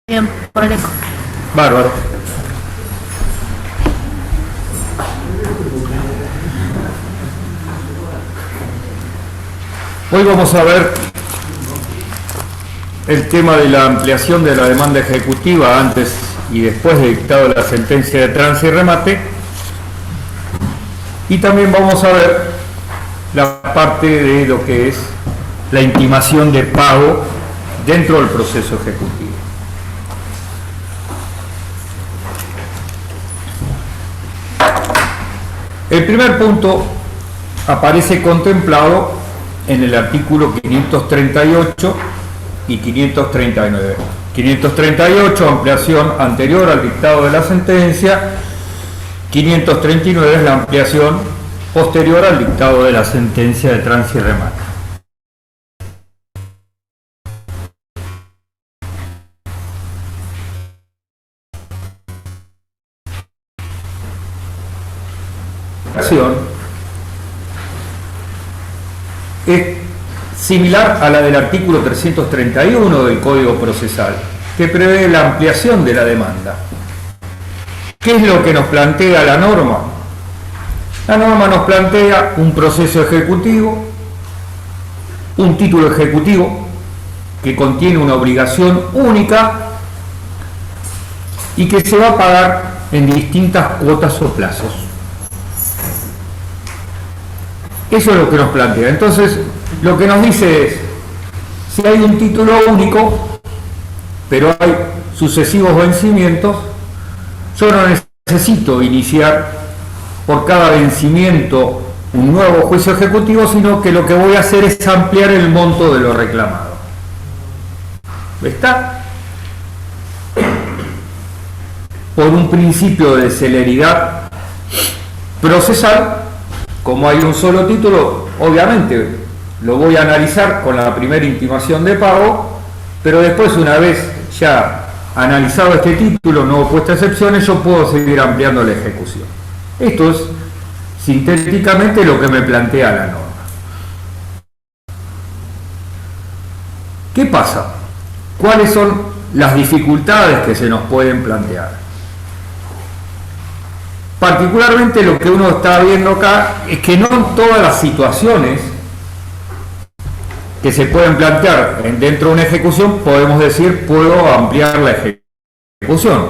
Bien, por el eco. Bárbaro. Hoy vamos a ver el tema de la ampliación de la demanda ejecutiva antes y después de dictado la sentencia de trance y remate, y también vamos a ver la parte de lo que es la intimación de pago dentro del proceso ejecutivo. El primer punto aparece contemplado en el artículo 538 y 539. 538, ampliación anterior al dictado de la sentencia. 539 es la ampliación posterior al dictado de la sentencia de trance y remate. Es similar a la del artículo 331 del Código Procesal, que prevé la ampliación de la demanda. ¿Qué es lo que nos plantea la norma? La norma nos plantea un proceso ejecutivo, un título ejecutivo que contiene una obligación única y que se va a pagar en distintas cuotas o plazos. Eso es lo que nos plantea. Entonces, lo que nos dice es, si hay un título único, pero hay sucesivos vencimientos, yo no necesito iniciar por cada vencimiento un nuevo juicio ejecutivo, sino que lo que voy a hacer es ampliar el monto de lo reclamado. ¿Está? Por un principio de celeridad procesal, como hay un solo título, obviamente lo voy a analizar con la primera intimación de pago, pero después, una vez ya analizado este título, no opuesta a excepciones, yo puedo seguir ampliando la ejecución. Esto es sintéticamente lo que me plantea la norma. ¿Qué pasa? ¿Cuáles son las dificultades que se nos pueden plantear? Particularmente lo que uno está viendo acá es que no en todas las situaciones que se pueden plantear dentro de una ejecución podemos decir puedo ampliar la ejecución.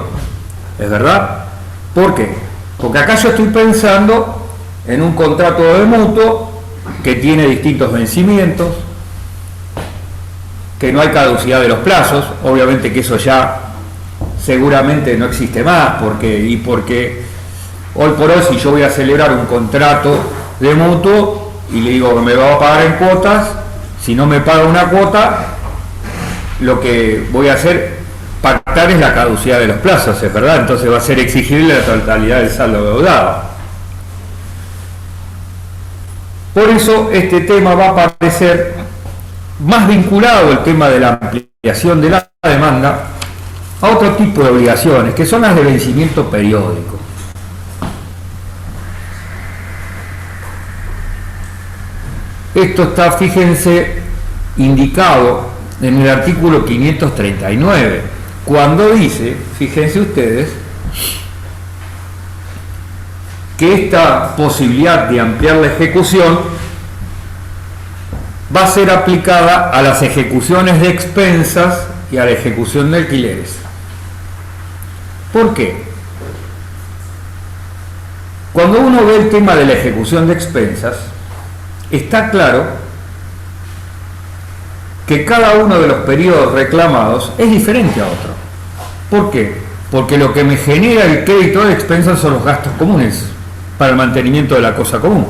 ¿Es verdad? ¿Por qué? Porque acá yo estoy pensando en un contrato de mutuo que tiene distintos vencimientos, que no hay caducidad de los plazos, obviamente que eso ya seguramente no existe más, porque hoy por hoy, si yo voy a celebrar un contrato de mutuo y le digo que me va a pagar en cuotas, si no me paga una cuota, lo que voy a hacer, pactar es la caducidad de los plazos, ¿es verdad? Entonces va a ser exigible la totalidad del saldo deudado. Por eso este tema va a aparecer más vinculado, el tema de la ampliación de la demanda, a otro tipo de obligaciones, que son las de vencimiento periódico. Esto está, fíjense, indicado en el artículo 539, cuando dice, fíjense ustedes, que esta posibilidad de ampliar la ejecución va a ser aplicada a las ejecuciones de expensas y a la ejecución de alquileres. ¿Por qué? Cuando uno ve el tema de la ejecución de expensas, está claro que cada uno de los periodos reclamados es diferente a otro. ¿Por qué? Porque lo que me genera el crédito de expensas son los gastos comunes para el mantenimiento de la cosa común.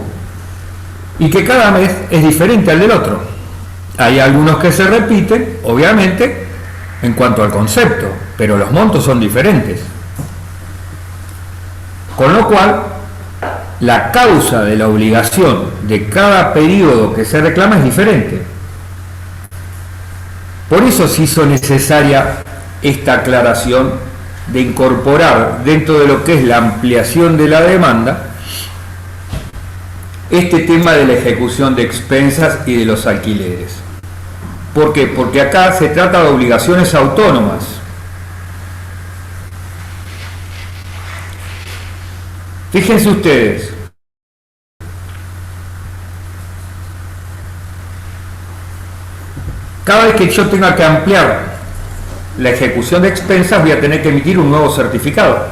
Y que cada mes es diferente al del otro. Hay algunos que se repiten, obviamente, en cuanto al concepto, pero los montos son diferentes. Con lo cual, la causa de la obligación de cada periodo que se reclama es diferente. Por eso se hizo necesaria esta aclaración de incorporar dentro de lo que es la ampliación de la demanda este tema de la ejecución de expensas y de los alquileres. ¿Por qué? Porque acá se trata de obligaciones autónomas Fíjense ustedes, cada vez que yo tenga que ampliar la ejecución de expensas voy a tener que emitir un nuevo certificado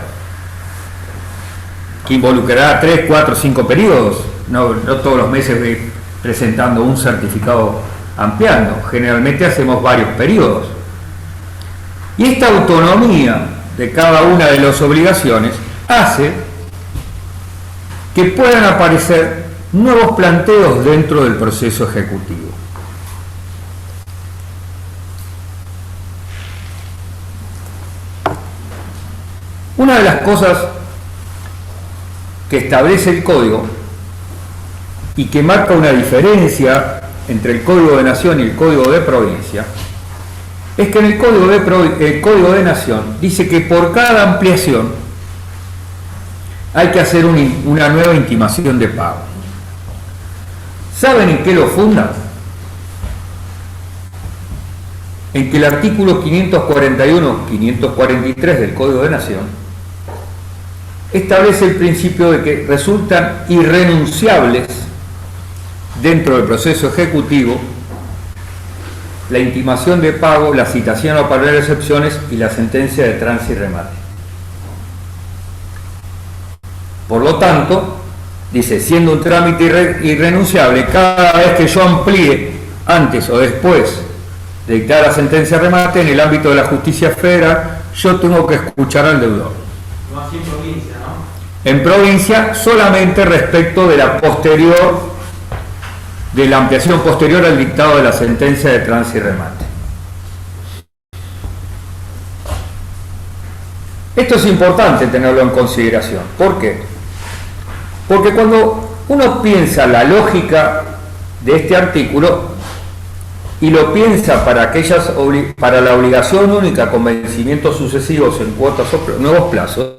que involucrará 3, 4, 5 periodos. No todos los meses voy presentando un certificado ampliando, generalmente hacemos varios periodos. Y esta autonomía de cada una de las obligaciones hace que puedan aparecer nuevos planteos dentro del proceso ejecutivo. Una de las cosas que establece el Código y que marca una diferencia entre el Código de Nación y el Código de Provincia es que en el Código de Nación dice que por cada ampliación hay que hacer una nueva intimación de pago. ¿Saben en qué lo funda? En que el artículo 541-543 del Código de Nación establece el principio de que resultan irrenunciables dentro del proceso ejecutivo la intimación de pago, la citación a pagar excepciones y la sentencia de trance y remate. Por lo tanto, dice, siendo un trámite irrenunciable, cada vez que yo amplíe antes o después de dictar la sentencia de remate en el ámbito de la justicia federal, yo tengo que escuchar al deudor. No así en provincia, ¿no? En provincia solamente respecto de la ampliación posterior al dictado de la sentencia de trance y remate. Esto es importante tenerlo en consideración. ¿Por qué? Porque cuando uno piensa la lógica de este artículo y lo piensa para la obligación única con vencimientos sucesivos en cuotas o nuevos plazos,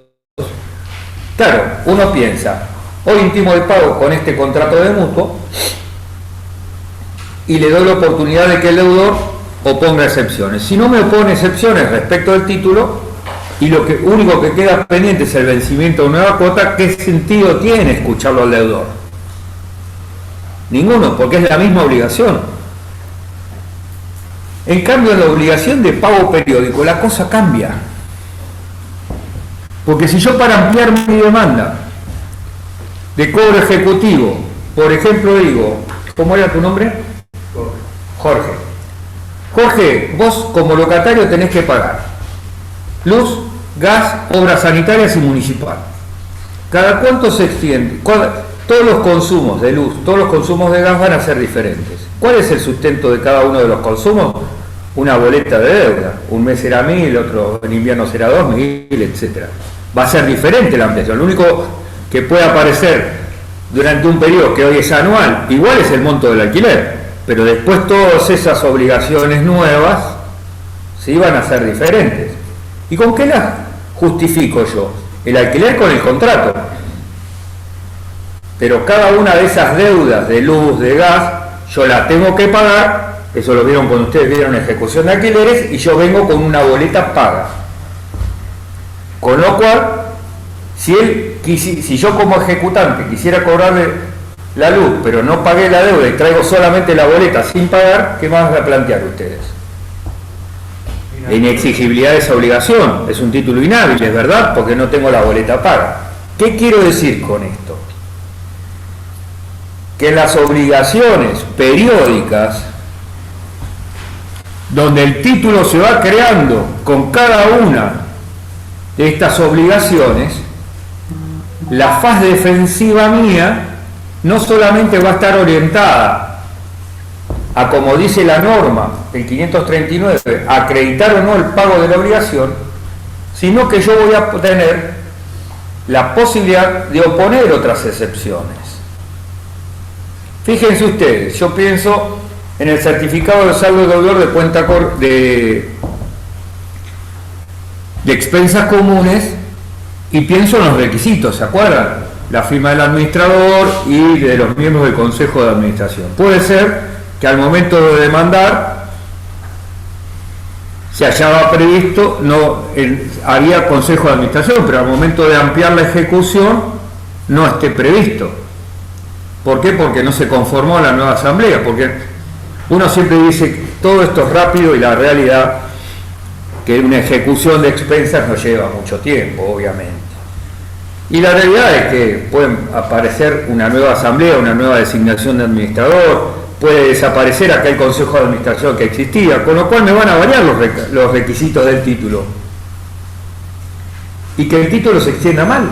claro, uno piensa, hoy intimo el pago con este contrato de mutuo y le doy la oportunidad de que el deudor oponga excepciones. Si no me opone excepciones respecto del título y lo único que queda pendiente es el vencimiento de nueva cuota, ¿qué sentido tiene escucharlo al deudor? Ninguno, porque es la misma obligación. En cambio, en la obligación de pago periódico la cosa cambia. Porque si yo para ampliar mi demanda de cobro ejecutivo, por ejemplo digo, ¿cómo era tu nombre? Jorge. Jorge, vos como locatario tenés que pagar luz, gas, obras sanitarias y municipal. ¿Cada cuánto se extiende? Todos los consumos de luz, todos los consumos de gas van a ser diferentes. ¿Cuál es el sustento de cada uno de los consumos? Una boleta de deuda. Un mes será 1.000, otro en invierno será 2.000, etc. Va a ser diferente la ampliación. Lo único que puede aparecer durante un periodo que hoy es anual, igual es el monto del alquiler, pero después todas esas obligaciones nuevas sí van a ser diferentes. ¿Y con qué las justifico yo? El alquiler con el contrato. Pero cada una de esas deudas de luz, de gas, yo la tengo que pagar. Eso lo vieron cuando ustedes vieron ejecución de alquileres, y yo vengo con una boleta paga. Con lo cual, si yo como ejecutante quisiera cobrarle la luz, pero no pagué la deuda y traigo solamente la boleta sin pagar, ¿qué más van a plantear ustedes? La inexigibilidad de esa obligación. Es un título inhábil, es verdad, porque no tengo la boleta paga. ¿Qué quiero decir con esto? Que las obligaciones periódicas, donde el título se va creando con cada una de estas obligaciones, la faz defensiva mía no solamente va a estar orientada a, como dice la norma, el 539, a acreditar o no el pago de la obligación, sino que yo voy a tener la posibilidad de oponer otras excepciones. Fíjense ustedes, yo pienso en el certificado de saldo de deudor de cuenta de expensas comunes y pienso en los requisitos, ¿se acuerdan? La firma del administrador y de los miembros del Consejo de Administración. Puede ser que al momento de demandar se hallaba previsto, había Consejo de Administración, pero al momento de ampliar la ejecución no esté previsto. ¿Por qué? Porque no se conformó la nueva asamblea, porque uno siempre dice que todo esto es rápido y la realidad que una ejecución de expensas no lleva mucho tiempo, obviamente. Y la realidad es que pueden aparecer una nueva asamblea, una nueva designación de administrador, puede desaparecer aquel consejo de administración que existía, con lo cual me van a variar los requisitos del título. Y que el título se extienda mal.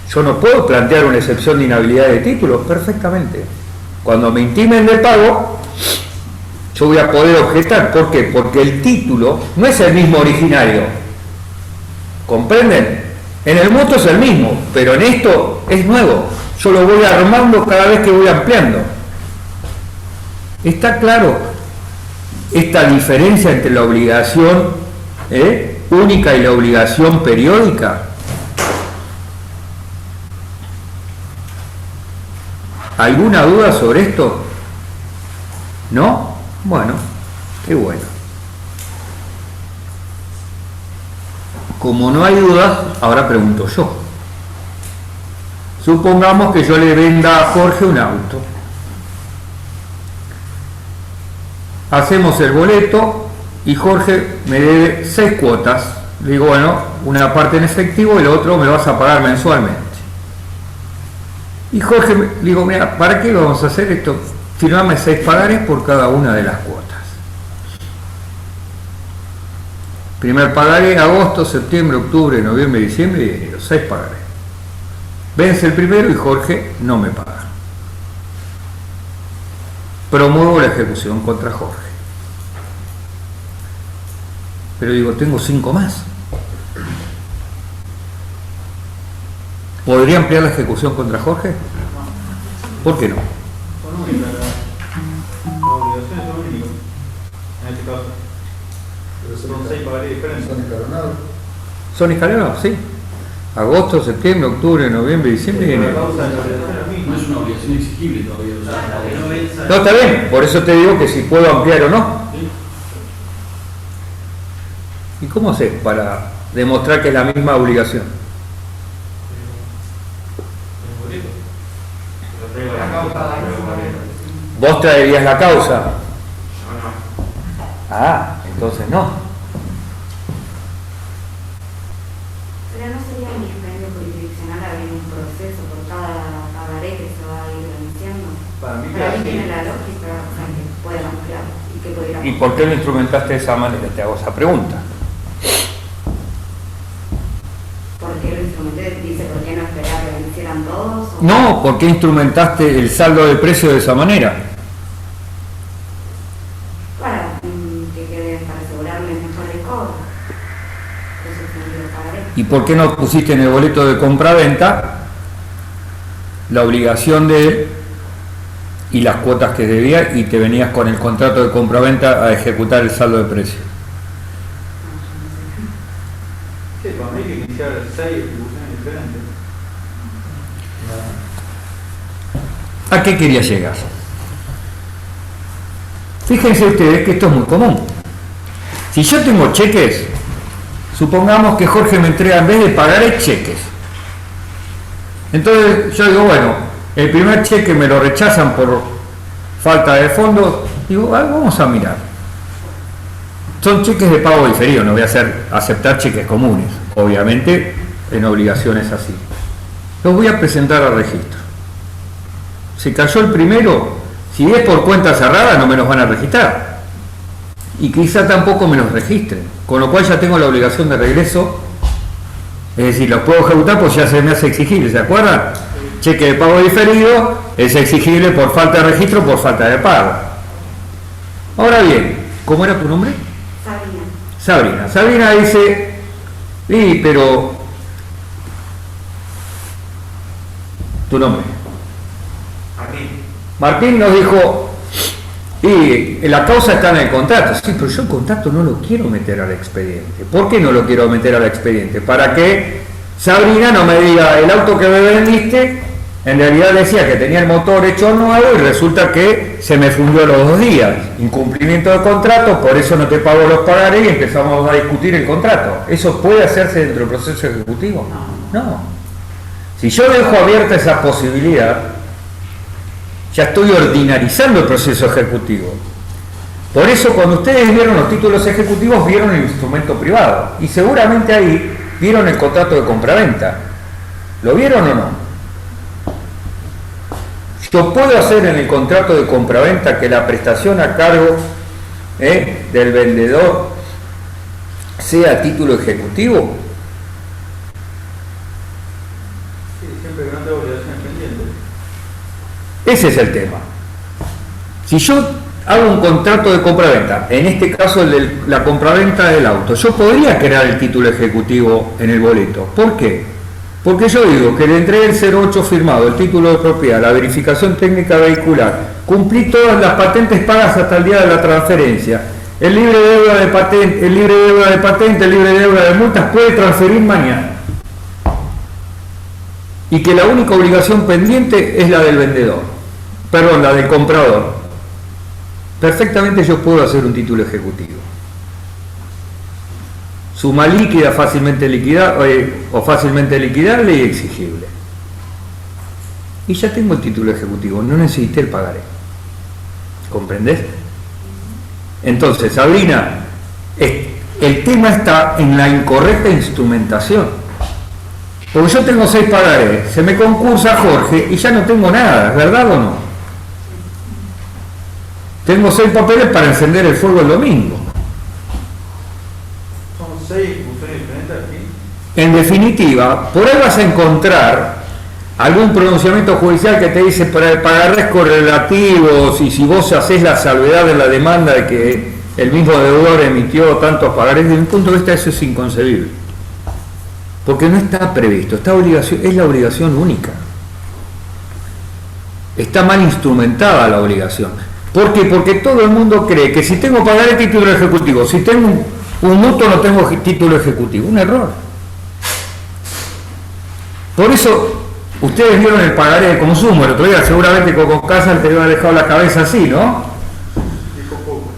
Yo no puedo plantear una excepción de inhabilidad de título perfectamente. Cuando me intimen de pago, yo voy a poder objetar. ¿Por qué? Porque el título no es el mismo originario. ¿Comprenden? En el mutuo es el mismo, pero en esto es nuevo. Yo lo voy armando cada vez que voy ampliando. ¿Está claro esta diferencia entre la obligación única y la obligación periódica? ¿Alguna duda sobre esto? ¿No? Bueno, qué bueno. Como no hay dudas, ahora pregunto yo. Supongamos que yo le venda a Jorge un auto. Hacemos el boleto y Jorge me debe 6 cuotas. Le digo, bueno, una parte en efectivo y el otro me lo vas a pagar mensualmente. Y Jorge, le digo, mira, ¿para qué vamos a hacer esto? Firmame 6 pagares por cada una de las cuotas. Primer pagaré, agosto, septiembre, octubre, noviembre, diciembre y enero. 6 pagarés. Vence el primero y Jorge no me paga. Promuevo la ejecución contra Jorge. Pero digo, tengo 5 más. ¿Podría ampliar la ejecución contra Jorge? ¿Por qué no? Son únicas, las obligaciones son únicas, en este caso. Son 6 pagares diferentes. ¿Son escalonados? ¿Son escalonados? Sí. Agosto, septiembre, octubre, noviembre, diciembre y La enero. causa de la obligación es la No misma. es una obligación exigible todavía. O sea, No, está bien, por eso te digo que si puedo ampliar o no. ¿sí? ¿Y cómo haces para demostrar que es la misma obligación? La causa ¿Vos traerías la causa? Ah, entonces no. Pero no sería mi experiencia jurisdiccional abrir un proceso por cada pagaré que se va a ir venciendo. Para mí Para mí que tiene la lógica, o sea, que puedan ampliar y que pudiera. ¿Y por qué lo instrumentaste de esa manera? Te hago esa pregunta. ¿Por qué lo instrumenté? Dice, ¿por qué no esperar que vencieran todos? ¿O No, ¿por qué instrumentaste el saldo de precio de esa manera? para que quede, para asegurarles mejor el cobro? Eso es lo pagaré. ¿Y por qué no pusiste en el boleto de compra-venta la obligación de él y las cuotas que debía y te venías con el contrato de compra-venta a ejecutar el saldo de precio? sí, para mí hay que iniciar 6 ejecuciones diferentes. ¿A qué quería llegar? Fíjense ustedes que esto es muy común. Si yo tengo cheques, supongamos que Jorge me entrega, en vez de pagar cheques. Entonces yo digo, bueno, el primer cheque me lo rechazan por falta de fondos. Digo, vamos a mirar. Son cheques de pago diferido, no voy a aceptar cheques comunes. Obviamente, en obligaciones así. Los voy a presentar al registro. Se cayó el primero, si es por cuenta cerrada no me los van a registrar. Y quizá tampoco me los registren. Con lo cual ya tengo la obligación de regreso. Es decir, los puedo ejecutar pues ya se me hace exigible, ¿se acuerdan? Cheque de pago diferido es exigible por falta de registro, por falta de pago. Ahora bien, ¿cómo era tu nombre? Sabrina. Sabrina dice, sí, pero... Tu nombre. Aquí. Martín nos dijo, y la causa está en el contrato. Sí, pero yo el contrato no lo quiero meter al expediente. ¿Por qué no lo quiero meter al expediente? Para que Sabrina no me diga, el auto que me vendiste, en realidad decía que tenía el motor hecho nuevo y resulta que se me fundió los 2 días. Incumplimiento de contrato, por eso no te pago los pagarés y empezamos a discutir el contrato. ¿Eso puede hacerse dentro del proceso ejecutivo? No. Si yo dejo abierta esa posibilidad, ya estoy ordinarizando el proceso ejecutivo. Por eso cuando ustedes vieron los títulos ejecutivos, vieron el instrumento privado. Y seguramente ahí vieron el contrato de compraventa. ¿Lo vieron o no? Yo puedo hacer en el contrato de compraventa que la prestación a cargo del vendedor sea a título ejecutivo. Sí, siempre que no tengo obligaciones pendientes. Ese es el tema. Si yo hago un contrato de compraventa, en este caso el de la compraventa del auto, yo podría crear el título ejecutivo en el boleto. ¿Por qué? Porque yo digo que le entregué el 08 firmado, el título de propiedad, la verificación técnica vehicular, cumplí todas las patentes pagas hasta el día de la transferencia, el libre de deuda de patente, el libre de deuda de patente, el libre de deuda de multas puede transferir mañana. Y que la única obligación pendiente es la del vendedor, perdón, la del comprador. Perfectamente yo puedo hacer un título ejecutivo. Suma líquida, fácilmente liquidable o fácilmente liquidable y exigible. Y ya tengo el título ejecutivo, no necesité el pagaré. ¿Comprendés? Entonces, Sabrina, el tema está en la incorrecta instrumentación. Porque yo tengo 6 pagarés, se me concursa Jorge y ya no tengo nada, ¿verdad o no? Tengo 6 papeles para encender el fuego el domingo. Son 6 funciones diferentes aquí. En definitiva, por ahí vas a encontrar algún pronunciamiento judicial que te dice para el pagarés correlativos y si vos haces la salvedad de la demanda de que el mismo deudor emitió tantos pagarés, desde un punto de vista eso es inconcebible. Porque no está previsto, es la obligación única. Está mal instrumentada la obligación. ¿Por qué? Porque todo el mundo cree que si tengo pagaré título ejecutivo, si tengo un mutuo no tengo título ejecutivo. Un error. Por eso, ustedes vieron el pagaré de consumo el otro día, seguramente Coco Casal te había dejado la cabeza así, ¿no? Dijo poco.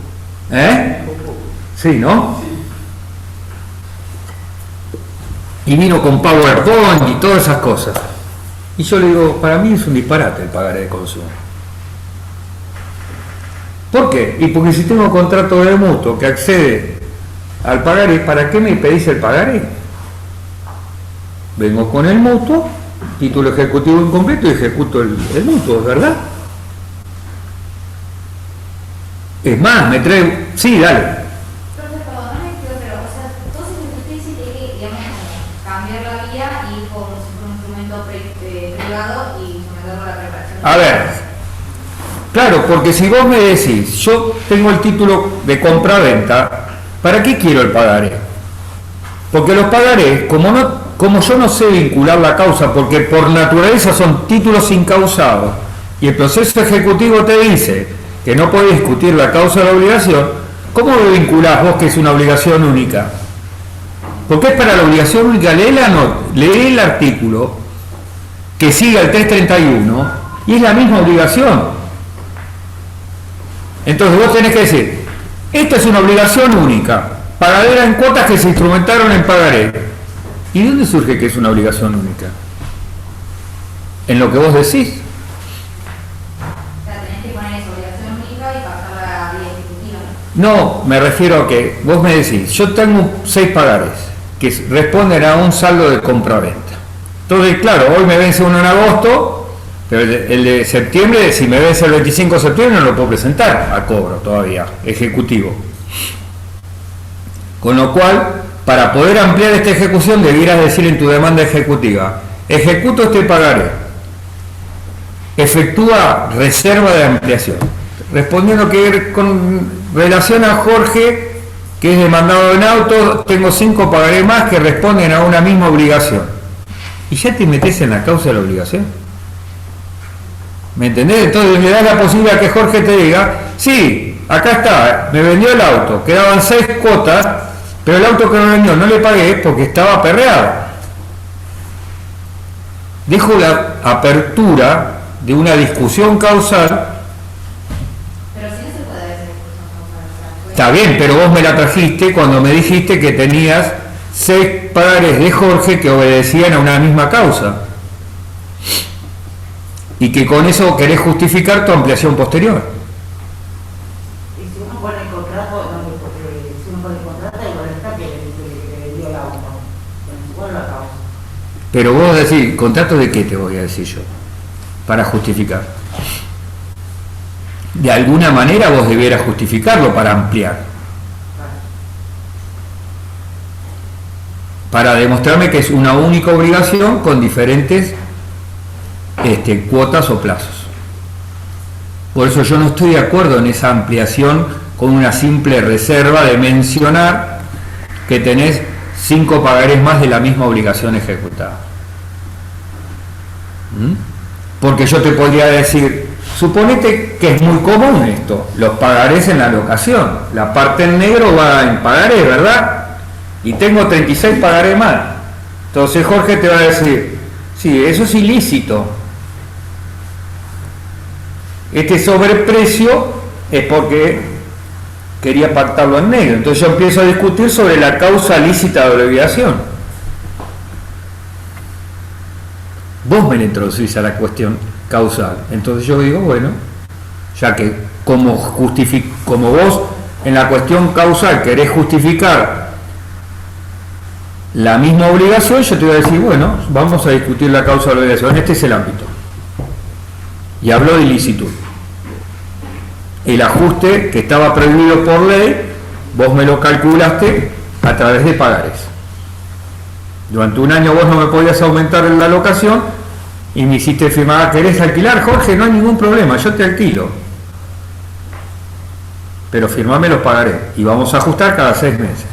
¿Eh? Dijo poco. Sí, ¿no? Sí. Y vino con PowerPoint y todas esas cosas. Y yo le digo, para mí es un disparate el pagaré de consumo. ¿Por qué? Y porque si tengo contrato de mutuo que accede al pagaré, ¿para qué me pedís el pagaré? Vengo con el mutuo, título ejecutivo incompleto y ejecuto el mutuo, ¿verdad? Es más, me trae... Sí, dale. Profe, perdón, no me quedo, pero, o sea, entonces usted dice que, digamos, cambiar la vía y como si fuera un instrumento privado y someterlo a la preparación. A ver, claro, porque si vos me decís, yo tengo el título de compra-venta, ¿para qué quiero el pagaré? Porque los pagarés, como yo no sé vincular la causa, porque por naturaleza son títulos incausados, y el proceso ejecutivo te dice que no puede discutir la causa de la obligación, ¿cómo lo vinculás vos que es una obligación única? Porque es para la obligación única, lee el artículo que siga el 331 y es la misma obligación. Entonces vos tenés que decir, esta es una obligación única, pagadera en cuotas que se instrumentaron en pagaré. ¿Y de dónde surge que es una obligación única? En lo que vos decís. O sea, tenés que poner esa obligación única y pasarla a la vía ejecutiva. No, me refiero a que vos me decís, yo tengo 6 pagares que responden a un saldo de compra-venta. Entonces, claro, hoy me vence uno en agosto, pero el de septiembre, si me vence el 25 de septiembre, no lo puedo presentar a cobro todavía, ejecutivo. Con lo cual, para poder ampliar esta ejecución, debieras decir en tu demanda ejecutiva, ejecuto este pagaré, efectúa reserva de ampliación. Respondiendo que con relación a Jorge, que es demandado en auto, tengo 5 pagaré más que responden a una misma obligación. Y ya te metes en la causa de la obligación. ¿Me entendés? Entonces le das la posibilidad que Jorge te diga, sí, acá está, me vendió el auto, quedaban 6 cuotas, pero el auto que me vendió no le pagué porque estaba perreado. Dejo la apertura de una discusión causal. Pero si no se puede hacer discusión causal. Está bien, pero vos me la trajiste cuando me dijiste que tenías 6 pagares de Jorge que obedecían a una misma causa. Y que con eso querés justificar tu ampliación posterior. Y si uno pone el contrato, no, porque si uno pone el contrato, igual está que le vendió el auto. Igual la causa. Pero vos decís, ¿contrato de qué te voy a decir yo? Para justificar. De alguna manera vos debieras justificarlo para ampliar. Para demostrarme que es una única obligación con diferentes cuotas o plazos. Por eso yo no estoy de acuerdo en esa ampliación con una simple reserva de mencionar que tenés 5 pagarés más de la misma obligación ejecutada. Porque yo te podría decir, suponete que es muy común esto, los pagarés en la locación, la parte en negro va en pagaré, ¿verdad? Y tengo 36 pagaré más. Entonces Jorge te va a decir, sí, eso es ilícito. Este sobreprecio es porque quería pactarlo en negro. Entonces yo empiezo a discutir sobre la causa lícita de la obligación. Vos me la introducís a la cuestión causal. Entonces yo digo, bueno, ya que como vos en la cuestión causal querés justificar la misma obligación, yo te voy a decir, bueno, vamos a discutir la causa de la obligación. Este es el ámbito. Y habló de ilicitud. El ajuste que estaba prohibido por ley, vos me lo calculaste a través de pagares. Durante un año vos no me podías aumentar en la locación y me hiciste firmar, ¿querés alquilar, Jorge? No hay ningún problema, yo te alquilo. Pero firmame los pagarés y vamos a ajustar cada 6 meses.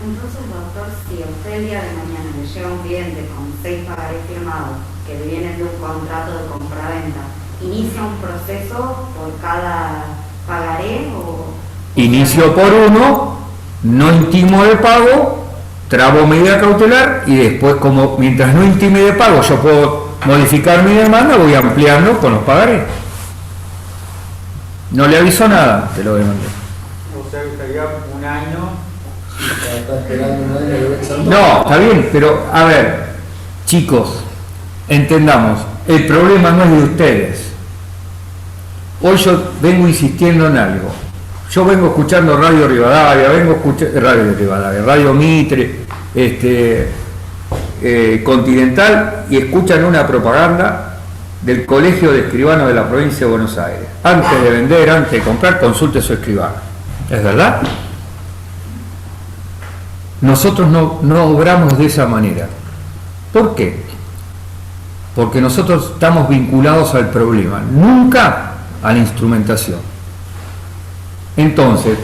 Entonces, doctor, si a usted el día de mañana le llega un cliente con 6 pagarés firmados que vienen de un contrato de compraventa, ¿inicia un proceso por cada pagaré o...? Inicio por uno, no intimo de pago, trabo medida cautelar y después, como mientras no intime de pago yo puedo modificar mi demanda, voy ampliando con los pagarés. No le aviso nada, te lo demandé. O sea, que estaría un año. Está esperando un año y lo ven. No, está bien, pero a ver, chicos, entendamos, el problema no es de ustedes. Hoy yo vengo insistiendo en algo. Yo vengo escuchando Radio Rivadavia, Radio Mitre, Continental, y escuchan una propaganda del Colegio de Escribanos de la Provincia de Buenos Aires. Antes de vender, antes de comprar, consulte a su escribano. ¿Es verdad? Nosotros no obramos de esa manera. ¿Por qué? Porque nosotros estamos vinculados al problema, nunca a la instrumentación. Entonces,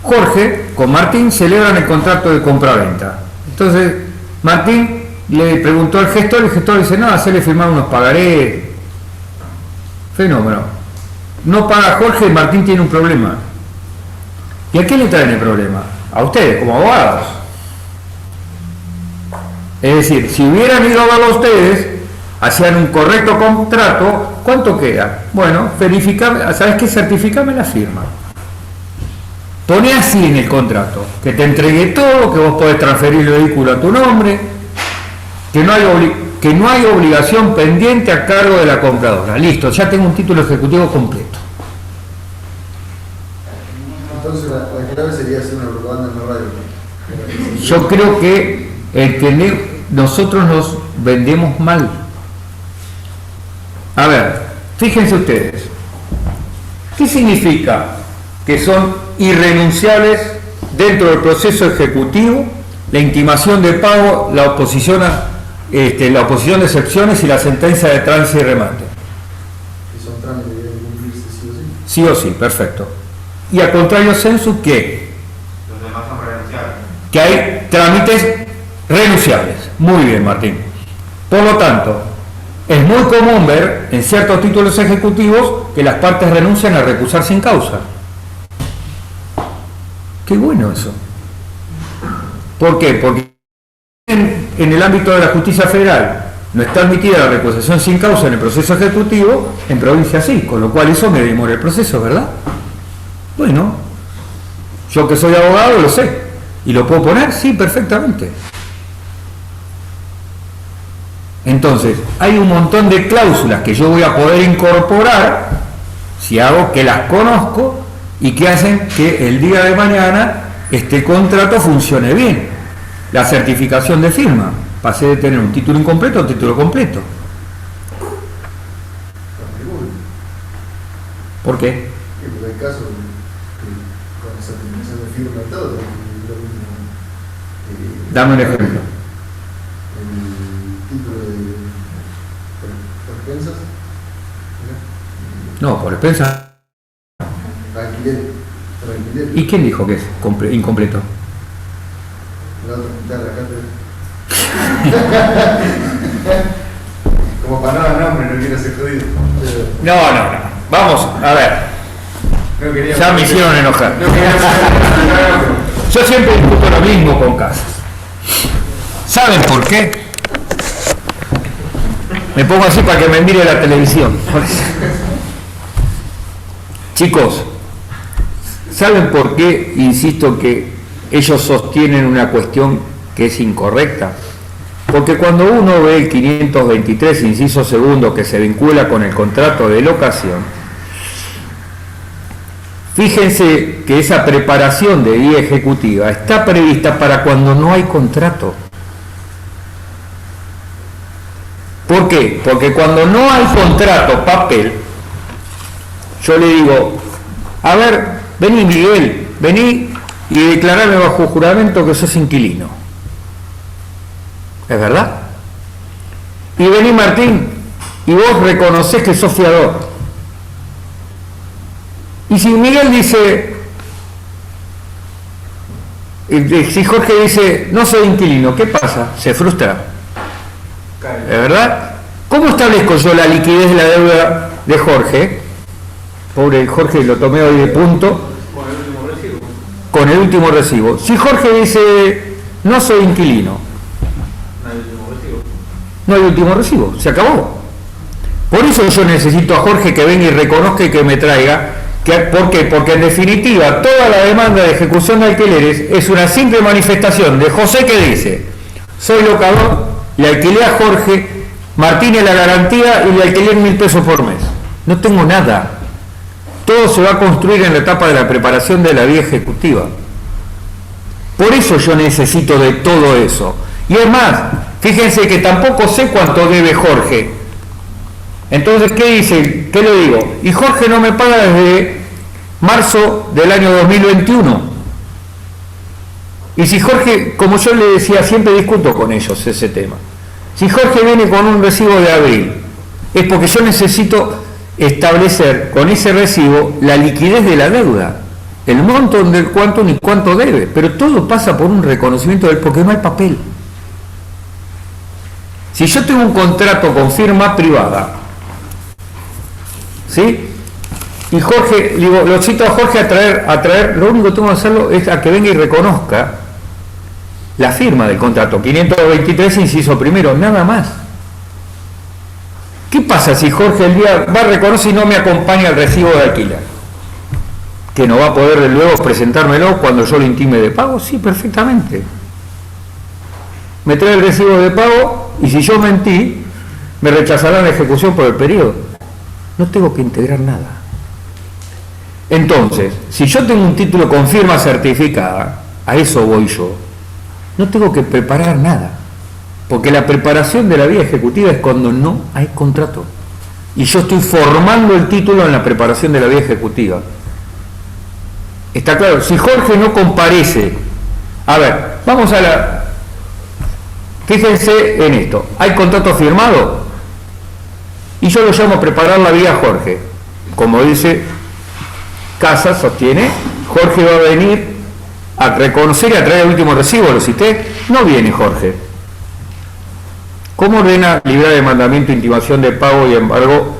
Jorge con Martín celebran el contrato de compra-venta. Entonces, Martín le preguntó al gestor, el gestor dice, no, hacerle firmar unos pagarés. Fenómeno. No paga Jorge y Martín tiene un problema. ¿Y a qué le traen el problema? A ustedes, como abogados. Es decir, si hubieran ido a verlo a ustedes, hacían un correcto contrato, ¿cuánto queda? Bueno, verificame, ¿sabes qué? Certificame la firma. Pone así en el contrato, que te entregué todo, que vos podés transferir el vehículo a tu nombre, que no hay obligación pendiente a cargo de la compradora. Listo, ya tengo un título ejecutivo completo. Entonces la clave sería hacer una propaganda en la radio. Yo creo que nosotros nos vendemos mal. A ver, fíjense ustedes, ¿qué significa que son irrenunciables dentro del proceso ejecutivo la intimación de pago, la oposición de excepciones y la sentencia de trance y remate? Que son trámites que deben cumplirse sí o sí. Sí o sí, perfecto. Y al contrario sensu, ¿qué? Los demás son renunciables. Que hay trámites renunciables. Muy bien, Martín. Por lo tanto, es muy común ver en ciertos títulos ejecutivos que las partes renuncian a recusar sin causa. Qué bueno eso. ¿Por qué? Porque en el ámbito de la justicia federal no está admitida la recusación sin causa en el proceso ejecutivo, en provincia sí, con lo cual eso me demora el proceso, ¿verdad? Bueno, yo que soy abogado lo sé. ¿Y lo puedo poner? Sí, perfectamente. Entonces, hay un montón de cláusulas que yo voy a poder incorporar si hago que las conozco y que hacen que el día de mañana este contrato funcione bien. La certificación de firma. Pasé de tener un título incompleto a un título completo. ¿Por qué? Porque hay casos que con esa certificación de firma y todo, es lo mismo. Dame un ejemplo. El título de por expensas. No, por expensa. Alquiler. Por alquiler. ¿Y quién dijo que es incompleto? La otra mitad de la cátedra. Como para no dar nombre, no quiero ser jodido. No. Vamos, a ver. No quería Ya me hicieron enojar. No quería Yo siempre discuto lo mismo con Casas. ¿Saben por qué? Me pongo así para que me mire la televisión. Chicos, ¿saben por qué insisto que ellos sostienen una cuestión que es incorrecta? Porque cuando uno ve el 523, inciso segundo, que se vincula con el contrato de locación, fíjense que esa preparación de vía ejecutiva está prevista para cuando no hay contrato. ¿Por qué? Porque cuando no hay contrato, papel, yo le digo, a ver, vení Miguel, vení y declarame bajo juramento que sos inquilino. ¿Es verdad? Y vení Martín, y vos reconocés que sos fiador. Y si Miguel dice, si Jorge dice, no soy inquilino, ¿qué pasa? Se frustra. ¿Es verdad? ¿Cómo establezco yo la liquidez de la deuda de Jorge? Pobre Jorge, lo tomé hoy de punto. Con el último recibo. Con el último recibo. Si Jorge dice, no soy inquilino, No hay último recibo. no hay último recibo, se acabó. Por eso yo necesito a Jorge que venga y reconozca y que me traiga. ¿Por qué? Porque en definitiva toda la demanda de ejecución de alquileres es una simple manifestación de José que dice, soy locador, le alquilé a Jorge, Martín la garantía y le alquilé 1.000 pesos por mes. No tengo nada. Todo se va a construir en la etapa de la preparación de la vía ejecutiva. Por eso yo necesito de todo eso. Y es más, fíjense que tampoco sé cuánto debe Jorge. Entonces, ¿qué dice? ¿Qué le digo? Y Jorge no me paga desde marzo del año 2021. Y si Jorge, como yo le decía, siempre discuto con ellos ese tema. Si Jorge viene con un recibo de abril, es porque yo necesito establecer con ese recibo la liquidez de la deuda, el monto del cuánto ni cuánto debe, pero todo pasa por un reconocimiento del porque no hay papel. Si yo tengo un contrato con firma privada, ¿sí? Y Jorge, digo, lo cito a Jorge a traer, lo único que tengo que hacerlo es a que venga y reconozca la firma del contrato, 523 inciso primero, nada más. ¿Qué pasa si Jorge el día va a reconocer y no me acompaña el recibo de alquiler? ¿Que no va a poder luego presentármelo cuando yo lo intime de pago? Sí, perfectamente. Me trae el recibo de pago y si yo mentí, me rechazarán la ejecución por el periodo. No tengo que integrar nada. Entonces, si yo tengo un título con firma certificada, a eso voy yo, no tengo que preparar nada. Porque la preparación de la vía ejecutiva es cuando no hay contrato. Y yo estoy formando el título en la preparación de la vía ejecutiva. Está claro, si Jorge no comparece, a ver, vamos a la... Fíjense en esto, ¿hay contrato firmado? Y yo lo llamo a preparar la vía Jorge. Como dice Casas, sostiene, Jorge va a venir a reconocer y a traer el último recibo, lo cité, no viene Jorge. ¿Cómo ordena librar de mandamiento, intimación de pago y embargo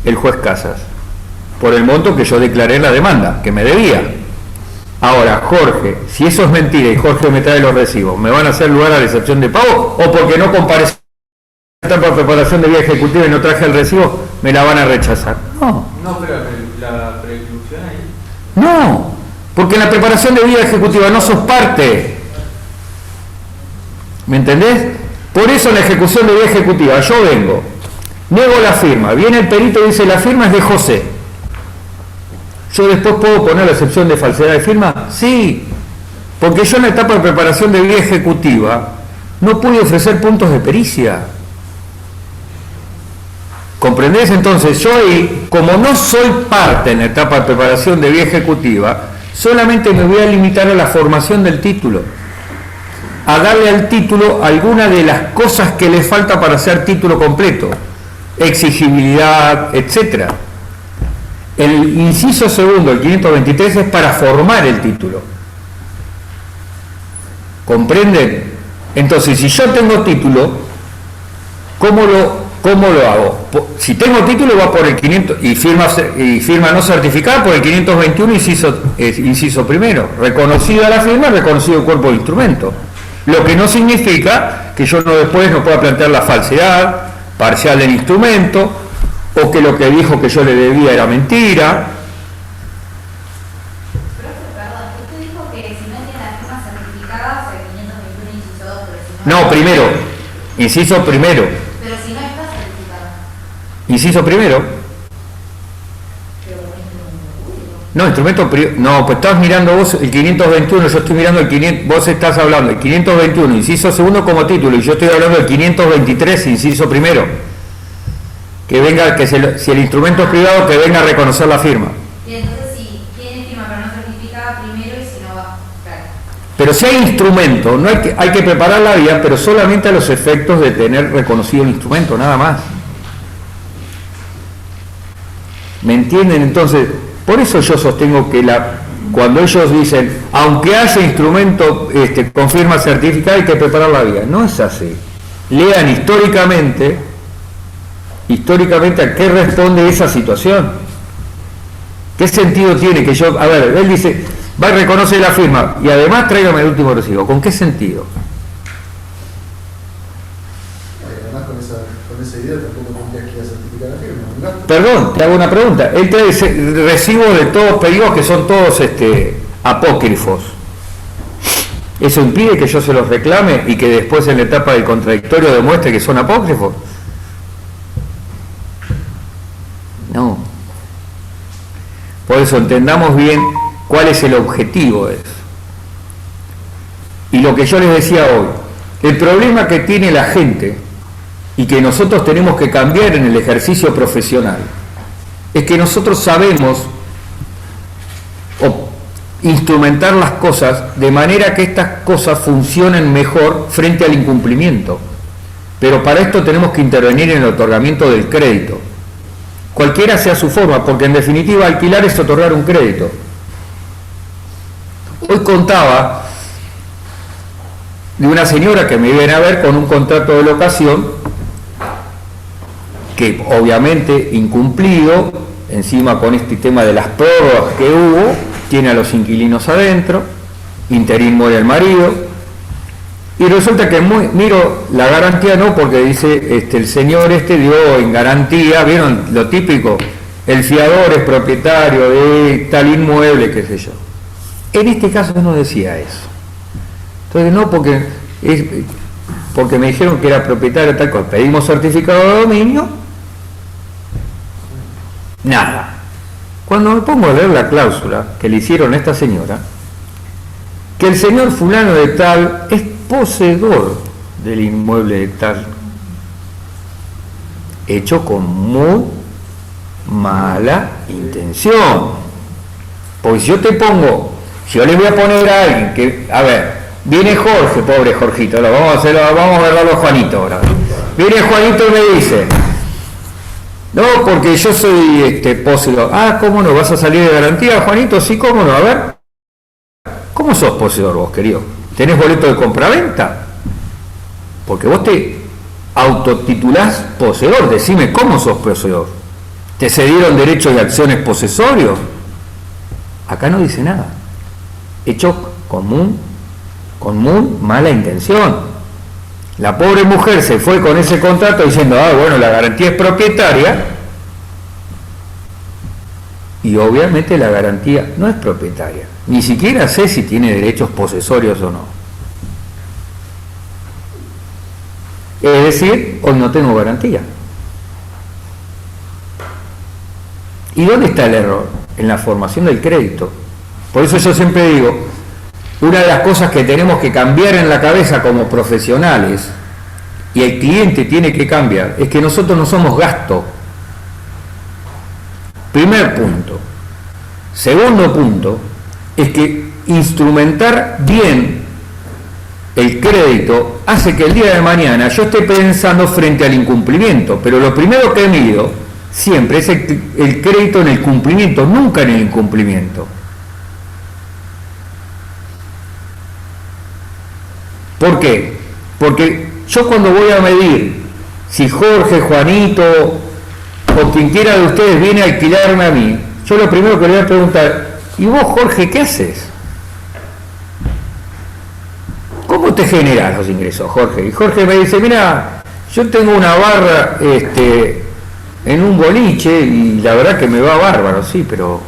el juez Casas? Por el monto que yo declaré en la demanda, que me debía. Ahora, Jorge, si eso es mentira y Jorge me trae los recibos, ¿me van a hacer lugar a la excepción de pago? ¿O porque no compareció en la preparación de vía ejecutiva y no traje el recibo, me la van a rechazar? No. No, pero la preclusión ahí. No, porque en la preparación de vía ejecutiva no sos parte. ¿Me entendés? Por eso en la ejecución de vía ejecutiva yo vengo, niego la firma, viene el perito y dice la firma es de José. ¿Yo después puedo poner la excepción de falsedad de firma? Sí, porque yo en la etapa de preparación de vía ejecutiva no pude ofrecer puntos de pericia. ¿Comprendés? Entonces yo ahí, como no soy parte en la etapa de preparación de vía ejecutiva, solamente me voy a limitar a la formación del título, a darle al título alguna de las cosas que le falta para ser título completo, exigibilidad, etc. El inciso segundo, el 523, es para formar el título. ¿Comprenden? Entonces, si yo tengo título, ¿cómo lo hago? Si tengo título, va por el 500 y firma no certificada por el 521, inciso primero. Reconocida la firma, reconocido el cuerpo de instrumento. Lo que no significa que yo después no pueda plantear la falsedad parcial del instrumento, o que lo que dijo que yo le debía era mentira. Perdón, usted dijo que si no tiene la firma certificada, el 521 inciso 2, pero si no... No, primero, inciso primero. Pero si no está certificada. Inciso primero. Pero por instrumento público. No, instrumento privado. No, pues estás mirando vos el 521, yo estoy mirando el 500, vos estás hablando del 521, inciso segundo como título, y yo estoy hablando del 523, inciso primero. Que venga, si el instrumento es privado, que venga a reconocer la firma. Y entonces si tiene firma pero no certificada primero y si no va, claro. Pero si hay instrumento, no hay que preparar la vía, pero solamente a los efectos de tener reconocido el instrumento, nada más. ¿Me entienden? Entonces, por eso yo sostengo que cuando ellos dicen, aunque haya instrumento con firma certificada, hay que preparar la vía. No es así. Lean históricamente a qué responde esa situación. ¿Qué sentido tiene que yo, a ver, él dice, va y reconoce la firma y además tráigame el último recibo? ¿Con qué sentido? Además con esa idea tampoco tendrías que ir a certificar la firma, ¿no? Perdón, te hago una pregunta. Él trae recibo de todos pedidos que son todos apócrifos. ¿Eso impide que yo se los reclame y que después en la etapa del contradictorio demuestre que son apócrifos? No. Por eso entendamos bien cuál es el objetivo de eso. Y lo que yo les decía hoy, el problema que tiene la gente y que nosotros tenemos que cambiar en el ejercicio profesional es que nosotros sabemos instrumentar las cosas de manera que estas cosas funcionen mejor frente al incumplimiento. Pero para esto tenemos que intervenir en el otorgamiento del crédito. Cualquiera sea su forma, porque en definitiva alquilar es otorgar un crédito. Hoy contaba de una señora que me viene a ver con un contrato de locación que obviamente incumplido, encima con este tema de las prórrogas que hubo, tiene a los inquilinos adentro, interín muere el marido, y resulta que miro la garantía, no, porque dice el señor dio en garantía, ¿vieron lo típico? El fiador es propietario de tal inmueble, qué sé yo. En este caso no decía eso. Entonces no, porque me dijeron que era propietario de tal cosa. Pedimos certificado de dominio, nada. Cuando me pongo a leer la cláusula que le hicieron a esta señora, que el señor fulano de tal es poseedor del inmueble de tal, hecho con muy mala intención. Porque si yo le voy a poner a alguien que, a ver, viene Jorge, pobre Jorgito, vamos a verlo a Juanito ahora. Viene Juanito y me dice, no, porque yo soy poseedor. Ah, ¿cómo no? ¿Vas a salir de garantía, Juanito? Sí, ¿cómo no? A ver, ¿cómo sos poseedor vos, querido? ¿Tenés boleto de compraventa? Porque vos te autotitulás poseedor. Decime, ¿cómo sos poseedor? ¿Te cedieron derechos y acciones posesorios? Acá no dice nada. Hecho con muy mala intención. La pobre mujer se fue con ese contrato diciendo, bueno, la garantía es propietaria, y obviamente la garantía no es propietaria. Ni siquiera sé si tiene derechos posesorios o no. Es decir, hoy no tengo garantía. ¿Y dónde está el error? En la formación del crédito. Por eso yo siempre digo, una de las cosas que tenemos que cambiar en la cabeza como profesionales, y el cliente tiene que cambiar, es que nosotros no somos gasto. Primer punto. Segundo punto, es que instrumentar bien el crédito hace que el día de mañana yo esté pensando frente al incumplimiento, pero lo primero que mido siempre es el crédito en el cumplimiento, nunca en el incumplimiento. ¿Por qué? Porque yo cuando voy a medir si Jorge, Juanito o quien quiera de ustedes viene a alquilarme a mí, yo lo primero que le voy a preguntar, ¿y vos, Jorge, qué haces? ¿Cómo te generas los ingresos, Jorge? Y Jorge me dice, mira, yo tengo una barra en un boliche y la verdad que me va bárbaro, sí, pero,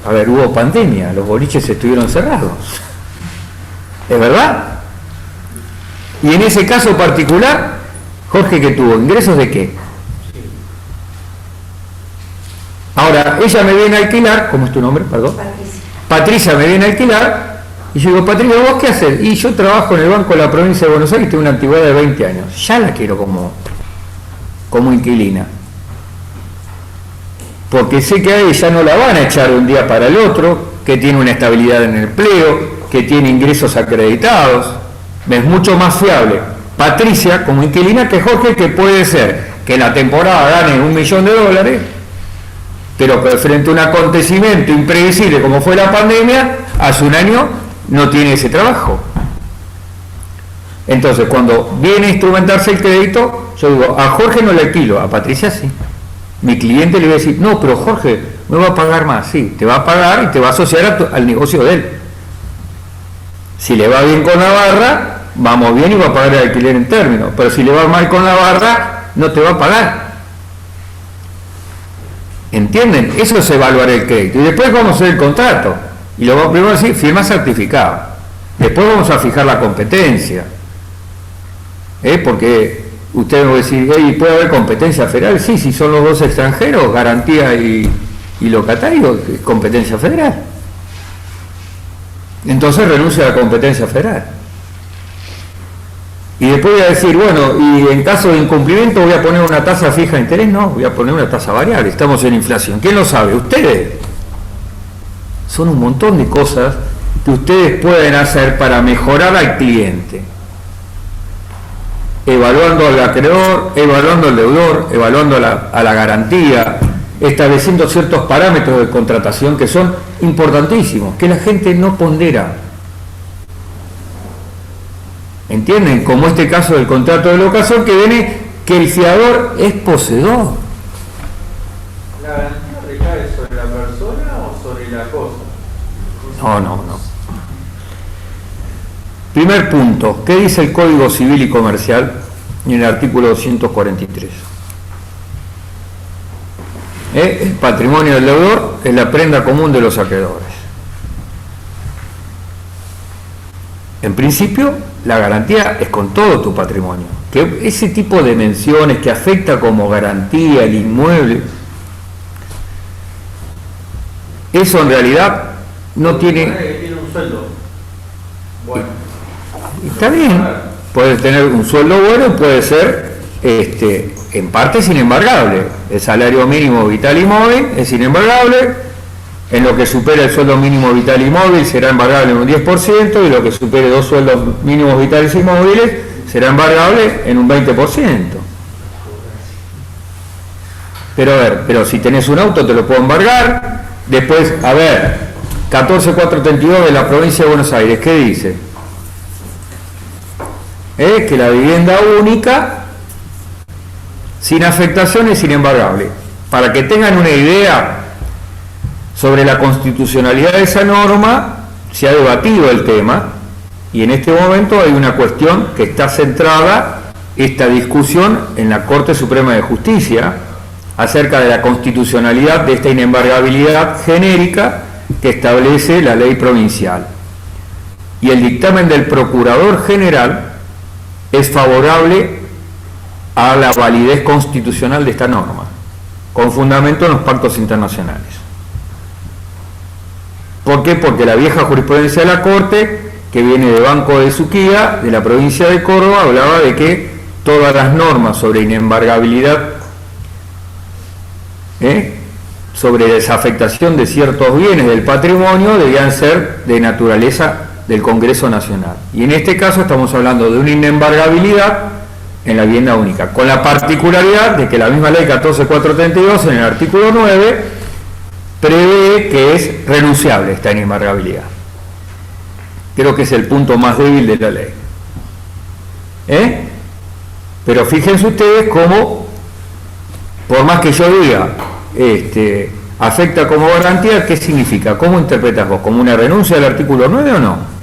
a ver, hubo pandemia, los boliches estuvieron cerrados. ¿Es verdad? Y en ese caso particular, Jorge, ¿qué tuvo? ¿Ingresos de qué? Ahora, ella me viene a alquilar, ¿cómo es tu nombre? Perdón. Patricia me viene a alquilar, y yo digo, Patricia, ¿vos qué haces? Y yo trabajo en el Banco de la Provincia de Buenos Aires, tengo una antigüedad de 20 años. Ya la quiero como inquilina. Porque sé que a ella no la van a echar de un día para el otro, que tiene una estabilidad en el empleo, que tiene ingresos acreditados. Me es mucho más fiable Patricia como inquilina que Jorge, que puede ser que en la temporada gane $1 millón, pero que frente a un acontecimiento imprevisible como fue la pandemia, hace un año no tiene ese trabajo. Entonces, cuando viene a instrumentarse el crédito, yo digo, a Jorge no le alquilo, a Patricia sí. Mi cliente le va a decir, no, pero Jorge me va a pagar más. Sí, te va a pagar y te va a asociar al negocio de él. Si le va bien con la barra, vamos bien y va a pagar el alquiler en términos. Pero si le va mal con la barra, no te va a pagar. ¿Entienden? Eso es evaluar el crédito. Y después vamos a hacer el contrato. Y lo vamos primero a decir, firma certificado. Después vamos a fijar la competencia. Porque usted me va a decir, hey, ¿puede haber competencia federal? Sí, si son los dos extranjeros, garantía y locatario, competencia federal. Entonces renuncia a la competencia federal. Y después voy a decir, bueno, y en caso de incumplimiento voy a poner una tasa fija de interés, no, voy a poner una tasa variable, estamos en inflación. ¿Quién lo sabe? Ustedes. Son un montón de cosas que ustedes pueden hacer para mejorar al cliente. Evaluando al acreedor, evaluando al deudor, evaluando a la garantía, estableciendo ciertos parámetros de contratación que son importantísimos, que la gente no pondera. ¿Entienden? Como este caso del contrato de locación, que viene que el fiador es poseedor. ¿La garantía recae sobre la persona o sobre la cosa? No. Primer punto, ¿qué dice el Código Civil y Comercial en el artículo 243? El patrimonio del deudor es la prenda común de los acreedores. En principio, la garantía es con todo tu patrimonio. Que ese tipo de menciones que afecta como garantía el inmueble, eso en realidad no tiene... Tiene un sueldo. Bueno. Está bien, puede tener un sueldo bueno y puede ser en parte es inembargable. El salario mínimo vital y móvil es inembargable. En lo que supere el sueldo mínimo vital y móvil será embargable en un 10%, y lo que supere 2 sueldos mínimos vitales y móviles será embargable en un 20%. Pero a ver, pero si tenés un auto te lo puedo embargar. Después, a ver, 14432 de la provincia de Buenos Aires, ¿qué dice? Que la vivienda única sin afectación es inembargable. Para que tengan una idea sobre la constitucionalidad de esa norma, se ha debatido el tema, y en este momento hay una cuestión que está centrada, esta discusión, en la Corte Suprema de Justicia, acerca de la constitucionalidad de esta inembargabilidad genérica que establece la ley provincial. Y el dictamen del Procurador General es favorable a la validez constitucional de esta norma, con fundamento en los pactos internacionales. ¿Por qué? Porque la vieja jurisprudencia de la Corte, que viene de Banco de Suquía, de la provincia de Córdoba, hablaba de que todas las normas sobre inembargabilidad, sobre desafectación de ciertos bienes del patrimonio, debían ser de naturaleza del Congreso Nacional. Y en este caso estamos hablando de una inembargabilidad en la vivienda única, con la particularidad de que la misma ley 14.432, en el artículo 9, prevé que es renunciable esta inembargabilidad. Creo que es el punto más débil de la ley. Pero fíjense ustedes cómo, por más que yo diga, afecta como garantía, ¿qué significa? ¿Cómo interpretas vos? ¿Como una renuncia al artículo 9 o no?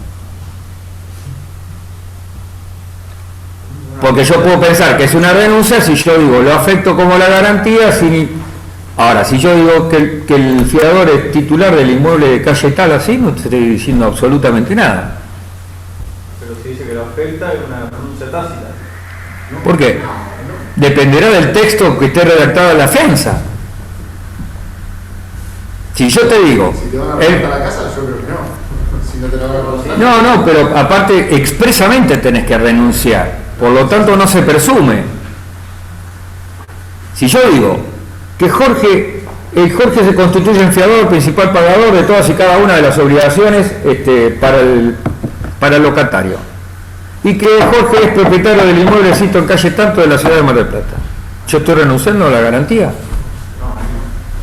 Porque yo puedo pensar que es una renuncia si yo digo, lo afecto como la garantía, ahora, si yo digo que el fiador es titular del inmueble de calle tal, así, no estoy diciendo absolutamente nada. Pero si dice que lo afecta, es una renuncia tácita. ¿No? ¿Por qué? Dependerá del texto que esté redactado en la fianza. Si yo te digo... Si te van a rentar la casa, yo creo que no. Si no te la van a rentar. No, pero aparte expresamente tenés que renunciar. Por lo tanto no se presume. Si yo digo que Jorge se constituye en fiador, principal pagador de todas y cada una de las obligaciones para el locatario, y que Jorge es propietario del inmueblecito en calle tanto de la ciudad de Mar del Plata, ¿yo estoy renunciando a la garantía?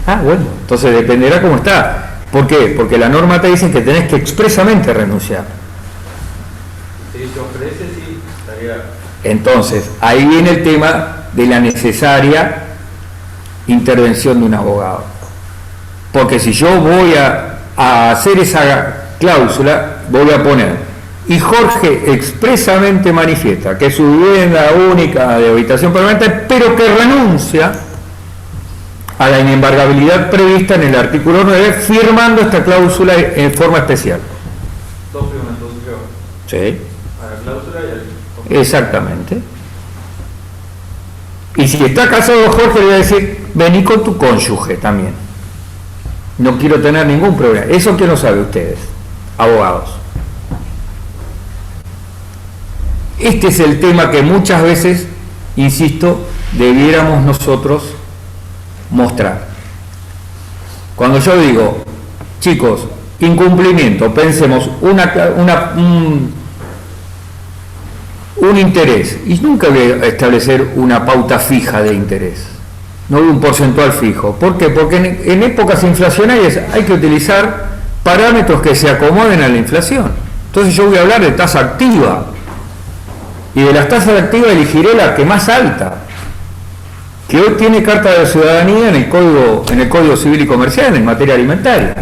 Bueno, entonces dependerá cómo está. ¿Por qué? Porque la norma te dice que tenés que expresamente renunciar. Si se ofrece, sí, estaría... Entonces, ahí viene el tema de la necesaria intervención de un abogado. Porque si yo voy a hacer esa cláusula, voy a poner, y Jorge expresamente manifiesta que es su vivienda única de habitación permanente, pero que renuncia a la inembargabilidad prevista en el artículo 9, firmando esta cláusula en forma especial. Dos firmas, dos firmas. Sí. A la cláusula y al... Exactamente. Y si está casado Jorge, le va a decir, vení con tu cónyuge también. No quiero tener ningún problema. ¿Eso quién lo sabe ustedes, abogados? Este es el tema que muchas veces, insisto, debiéramos nosotros mostrar. Cuando yo digo, chicos, incumplimiento, pensemos un interés, y nunca voy a establecer una pauta fija de interés, no un porcentual fijo. ¿Por qué? Porque en épocas inflacionarias hay que utilizar parámetros que se acomoden a la inflación. Entonces yo voy a hablar de tasa activa, y de las tasas activas elegiré la que más alta, que hoy tiene carta de ciudadanía en el Código Civil y Comercial en materia alimentaria.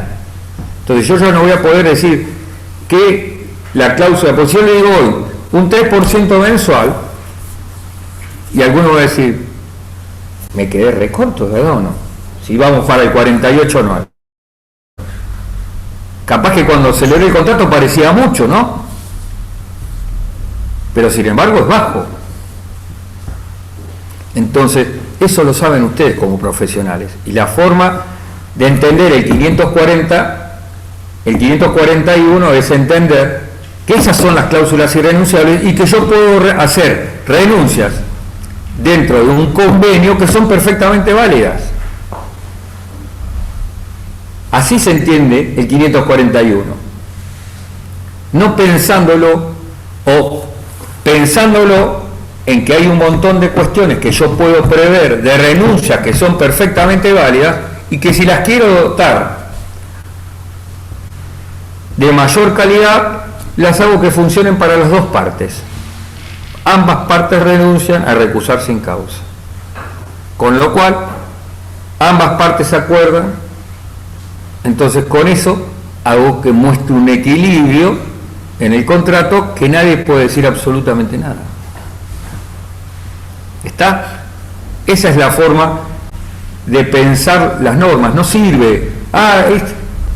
Entonces yo ya no voy a poder decir que la cláusula, pues yo le digo hoy, un 3% mensual, y alguno va a decir, me quedé recorto, ¿verdad o no? Si vamos para el 48 anual. Capaz que cuando celebré el contrato parecía mucho, ¿no? Pero sin embargo es bajo. Entonces, eso lo saben ustedes como profesionales. Y la forma de entender el 541 es entender que esas son las cláusulas irrenunciables y que yo puedo hacer renuncias dentro de un convenio que son perfectamente válidas. Así se entiende el 541. No pensándolo o pensándolo en que hay un montón de cuestiones que yo puedo prever de renuncias que son perfectamente válidas y que si las quiero dotar de mayor calidad, las hago que funcionen para las dos partes. Ambas partes renuncian a recusar sin causa. Con lo cual, ambas partes se acuerdan. Entonces, con eso, hago que muestre un equilibrio en el contrato que nadie puede decir absolutamente nada. ¿Está? Esa es la forma de pensar las normas. No sirve.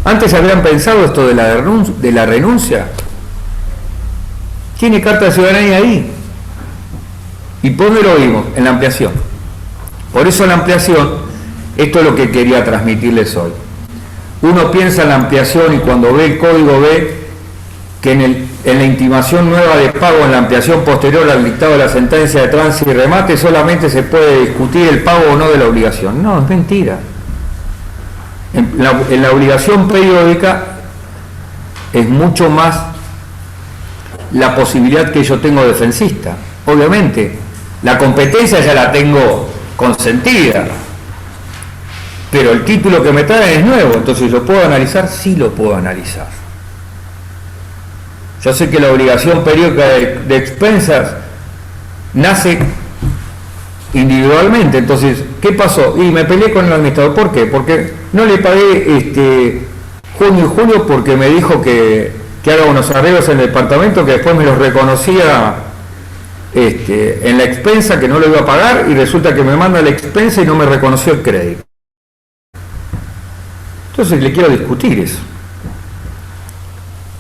Antes habían pensado esto de la renuncia. Tiene carta de ciudadanía ahí. ¿Y por dónde lo vimos? En la ampliación. Por eso la ampliación, esto es lo que quería transmitirles hoy. Uno piensa en la ampliación y cuando ve el código ve que en la intimación nueva de pago, en la ampliación posterior al dictado de la sentencia de tránsito y remate, solamente se puede discutir el pago o no de la obligación. No, es mentira. En la obligación periódica es mucho más la posibilidad que yo tengo defensista. Obviamente, la competencia ya la tengo consentida, pero el título que me traen es nuevo, entonces ¿lo puedo analizar? Sí lo puedo analizar. Yo sé que la obligación periódica de expensas nace individualmente, entonces, ¿qué pasó? Y me peleé con el administrador. ¿Por qué? Porque no le pagué junio y julio porque me dijo que haga unos arreglos en el departamento que después me los reconocía en la expensa, que no lo iba a pagar, y resulta que me manda la expensa y no me reconoció el crédito. Entonces le quiero discutir eso.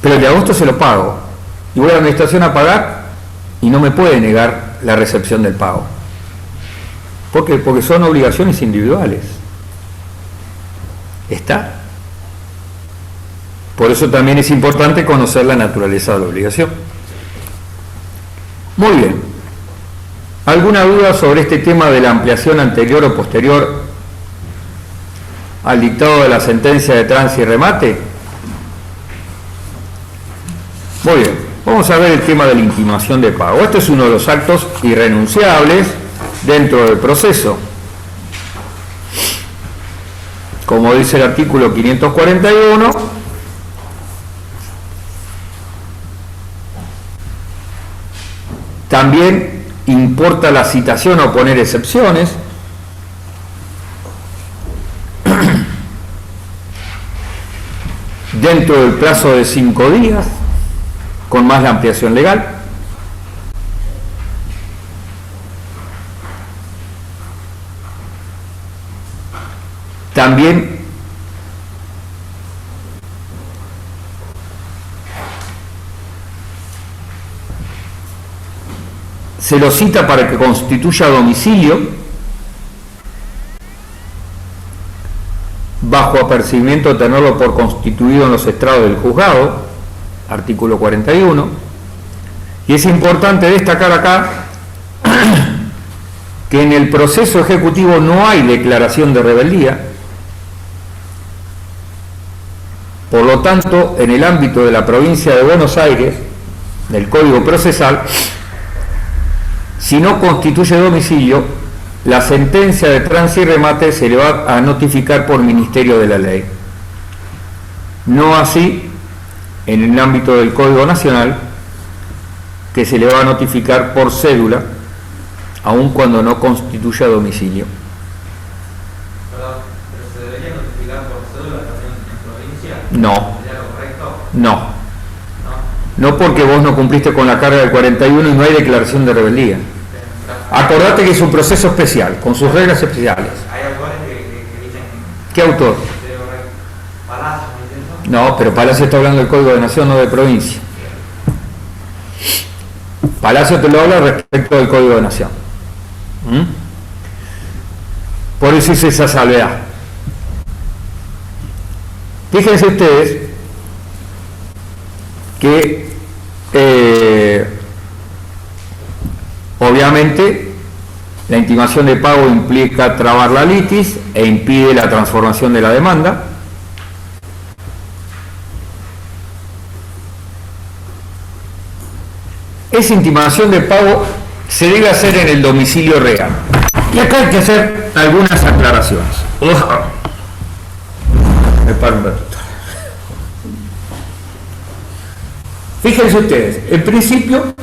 Pero el de agosto se lo pago y voy a la administración a pagar y no me puede negar la recepción del pago. ¿Por qué? Porque son obligaciones individuales. ¿Está? Por eso también es importante conocer la naturaleza de la obligación. Muy bien. ¿Alguna duda sobre este tema de la ampliación anterior o posterior al dictado de la sentencia de tránsito y remate? Muy bien. Vamos a ver el tema de la intimación de pago. Este es uno de los actos irrenunciables dentro del proceso. Como dice el artículo 541, también importa la citación o poner excepciones. Dentro del plazo de 5 días, con más la ampliación legal. También se lo cita para que constituya domicilio bajo apercibimiento de tenerlo por constituido en los estrados del juzgado, artículo 41. Y es importante destacar acá que en el proceso ejecutivo no hay declaración de rebeldía. Por lo tanto, en el ámbito de la provincia de Buenos Aires, del Código Procesal, si no constituye domicilio, la sentencia de tránsito y remate se le va a notificar por Ministerio de la Ley. No así en el ámbito del Código Nacional, que se le va a notificar por cédula, aun cuando no constituya domicilio. Perdón, ¿pero se debería notificar por cédula también en provincia? No. ¿Sería lo correcto? No. No, porque vos no cumpliste con la carga del 41 y no hay declaración de rebeldía. Acordate que es un proceso especial, con sus reglas especiales. Hay autores que dicen ¿Qué autor? Palacio, ¿no es eso? No, pero Palacio está hablando del Código de Nación, no de provincia. Palacio te lo habla respecto del Código de Nación. Por eso hice esa salvedad. Fíjense ustedes que obviamente la intimación de pago implica trabar la litis e impide la transformación de la demanda. Esa intimación de pago se debe hacer en el domicilio real. Y acá hay que hacer algunas aclaraciones. Me paro un ratito. Fíjense ustedes, en principio,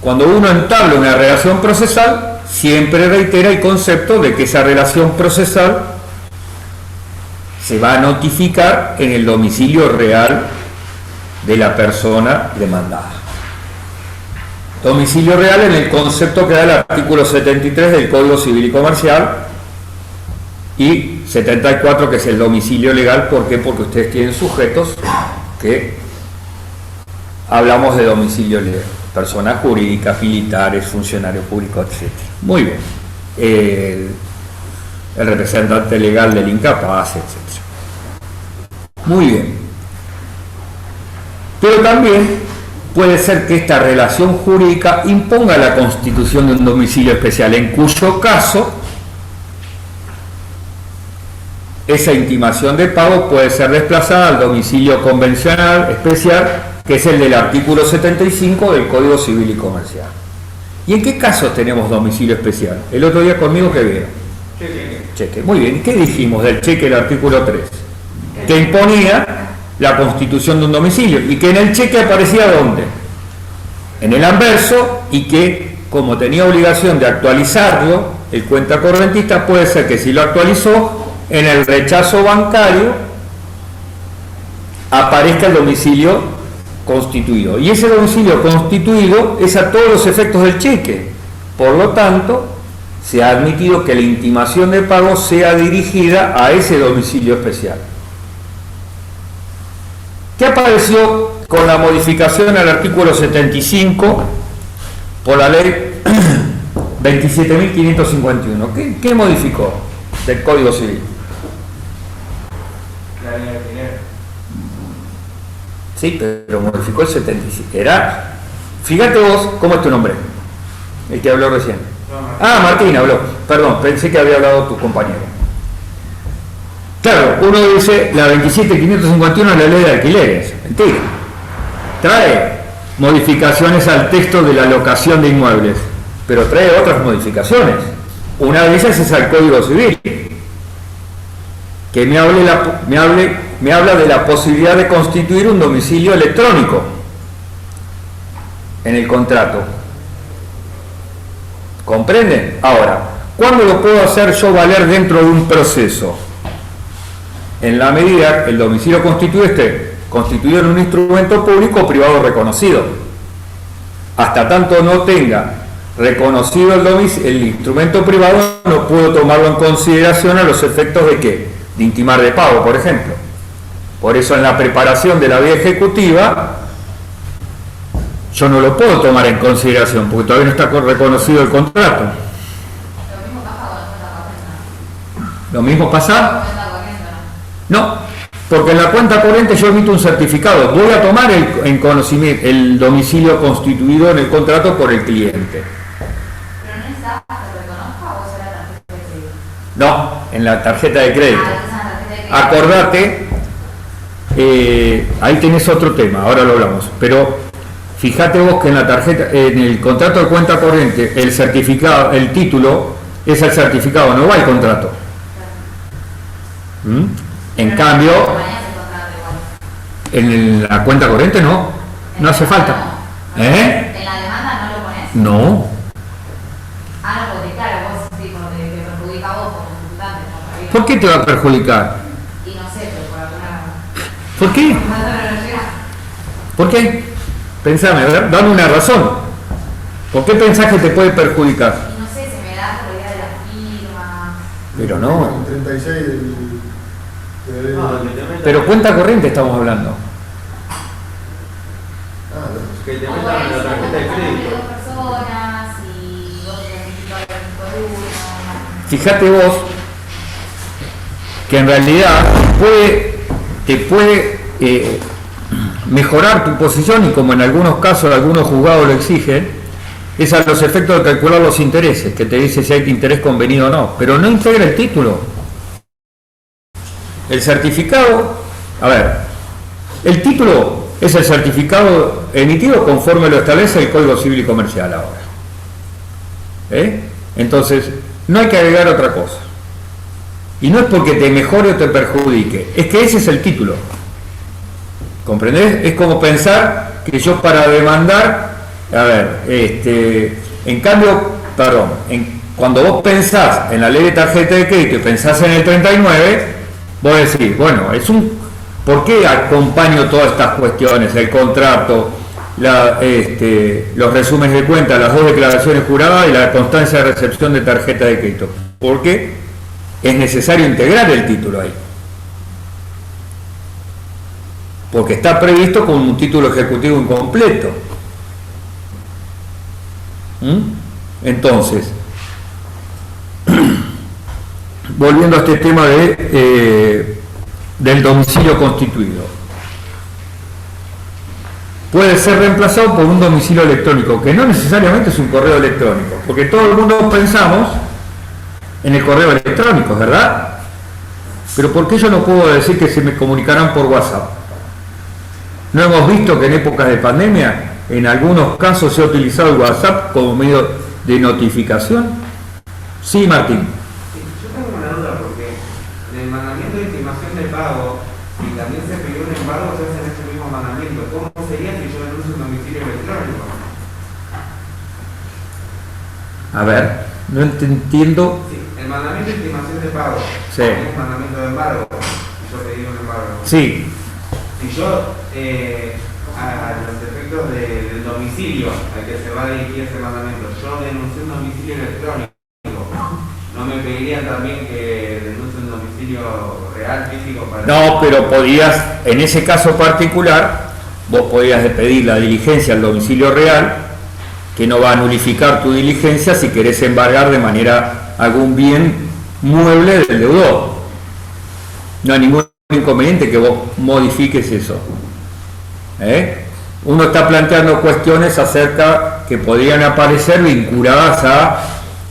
cuando uno entabla una relación procesal, siempre reitera el concepto de que esa relación procesal se va a notificar en el domicilio real de la persona demandada. Domicilio real en el concepto que da el artículo 73 del Código Civil y Comercial y 74 que es el domicilio legal. ¿Por qué? Porque ustedes tienen sujetos que hablamos de domicilio legal. personas jurídicas, militares, funcionarios públicos, etc. Muy bien. El representante legal del incapaz, etc. Muy bien. Pero también puede ser que esta relación jurídica imponga la constitución de un domicilio especial, en cuyo caso esa intimación de pago puede ser desplazada al domicilio convencional especial, que es el del artículo 75 del Código Civil y Comercial. ¿Y en qué casos tenemos domicilio especial? El otro día conmigo, ¿qué vieron? Cheque. Muy bien. ¿Qué dijimos del cheque del artículo 3? Que imponía la constitución de un domicilio y que en el cheque aparecía ¿dónde? En el anverso, y que como tenía obligación de actualizarlo, el cuentacorrentista puede ser que si lo actualizó, en el rechazo bancario aparezca el domicilio constituido. Y ese domicilio constituido es a todos los efectos del cheque. Por lo tanto, se ha admitido que la intimación de pago sea dirigida a ese domicilio especial. ¿Qué apareció con la modificación al artículo 75 por la ley 27.551? ¿Qué modificó del Código Civil? La ley de alquiler. Sí, pero modificó el 75. Fíjate vos, ¿cómo es tu nombre? El que habló recién. Ah, Martín habló. Perdón, pensé que había hablado tu compañero. Claro, uno dice la 27.551 es la ley de alquileres. Mentira. Trae modificaciones al texto de la locación de inmuebles, pero trae otras modificaciones. Una de ellas es al Código Civil, que me habla de la posibilidad de constituir un domicilio electrónico en el contrato. ¿Comprenden? Ahora, ¿cuándo lo puedo hacer yo valer dentro de un proceso? En la medida que el domicilio constituido esté constituido en un instrumento público o privado reconocido. Hasta tanto no tenga reconocido el instrumento privado, no puedo tomarlo en consideración a los efectos de ¿qué? De intimar de pago, por ejemplo. Por eso en la preparación de la vía ejecutiva yo no lo puedo tomar en consideración porque todavía no está reconocido el contrato. ¿Lo mismo pasa? No, porque en la cuenta corriente yo emito un certificado. Voy a tomar en conocimiento el domicilio constituido en el contrato por el cliente. ¿Pero no necesitas que lo reconozca o será la tarjeta de crédito? No, en la tarjeta de crédito. Acordate, ahí tenés otro tema, ahora lo hablamos, pero fíjate vos que en la tarjeta, en el contrato de cuenta corriente, el certificado, el título es el certificado, no va el contrato. En cambio, en la cuenta corriente no hace falta. ¿Eh? ¿En la demanda no lo pones? No. Ah, no, porque claro, vos sí, como te perjudica a vos como ejecutante. ¿No? ¿Por qué te va a perjudicar? Y no sé, pero por alguna razón. ¿Por qué? ¿Por qué? Pensame, a ver, dame una razón. ¿Por qué pensás que te puede perjudicar? Y no sé, se me da por la idea de la firma. Pero no. 36 del... No, que te metan- Pero cuenta corriente estamos hablando. que te O metan bueno, en la tarjeta de si crédito. dos personas y vos tenés que pagar por uno. Fíjate vos que en realidad te puede mejorar tu posición, y como en algunos casos algunos juzgados lo exigen, es a los efectos de calcular los intereses, que te dice si hay interés convenido o no, pero no integra el título. El certificado, a ver, el título es el certificado emitido conforme lo establece el Código Civil y Comercial ahora. Entonces, no hay que agregar otra cosa. Y no es porque te mejore o te perjudique, es que ese es el título. ¿Comprendés? Es como pensar que yo para demandar, a ver, en cambio, perdón, cuando vos pensás en la ley de tarjeta de crédito y pensás en el 39, vos decís, bueno, ¿por qué acompaño todas estas cuestiones? El contrato, los resúmenes de cuenta, las dos declaraciones juradas y la constancia de recepción de tarjeta de crédito. Porque es necesario integrar el título ahí. Porque está previsto con un título ejecutivo incompleto. Entonces, volviendo a este tema del domicilio constituido, puede ser reemplazado por un domicilio electrónico, que no necesariamente es un correo electrónico, porque todo el mundo pensamos en el correo electrónico, ¿verdad? Pero ¿por qué yo no puedo decir que se me comunicarán por WhatsApp? ¿No hemos visto que en épocas de pandemia en algunos casos se ha utilizado el WhatsApp como medio de notificación? Sí, Martín. Sí, yo tengo una duda porque en el mandamiento de intimación de pago, si también se pidió un embargo, se hace en ese mismo mandamiento. ¿Cómo sería si yo denuncio un domicilio electrónico? A ver, no entiendo. Sí, el mandamiento de intimación de pago. Sí. Es un mandamiento de embargo. Yo pedí un embargo. Sí, Si yo, a los efectos del domicilio al que se va a dirigir ese mandamiento, yo denuncié un domicilio electrónico, ¿no me pedirían también que denuncie un domicilio real, físico? Para no, pero podías, en ese caso particular, vos podías pedir la diligencia al domicilio real, que no va a nulificar tu diligencia si querés embargar de manera algún bien mueble del deudor. No hay ningún inconveniente que vos modifiques eso. Uno está planteando cuestiones acerca que podrían aparecer vinculadas a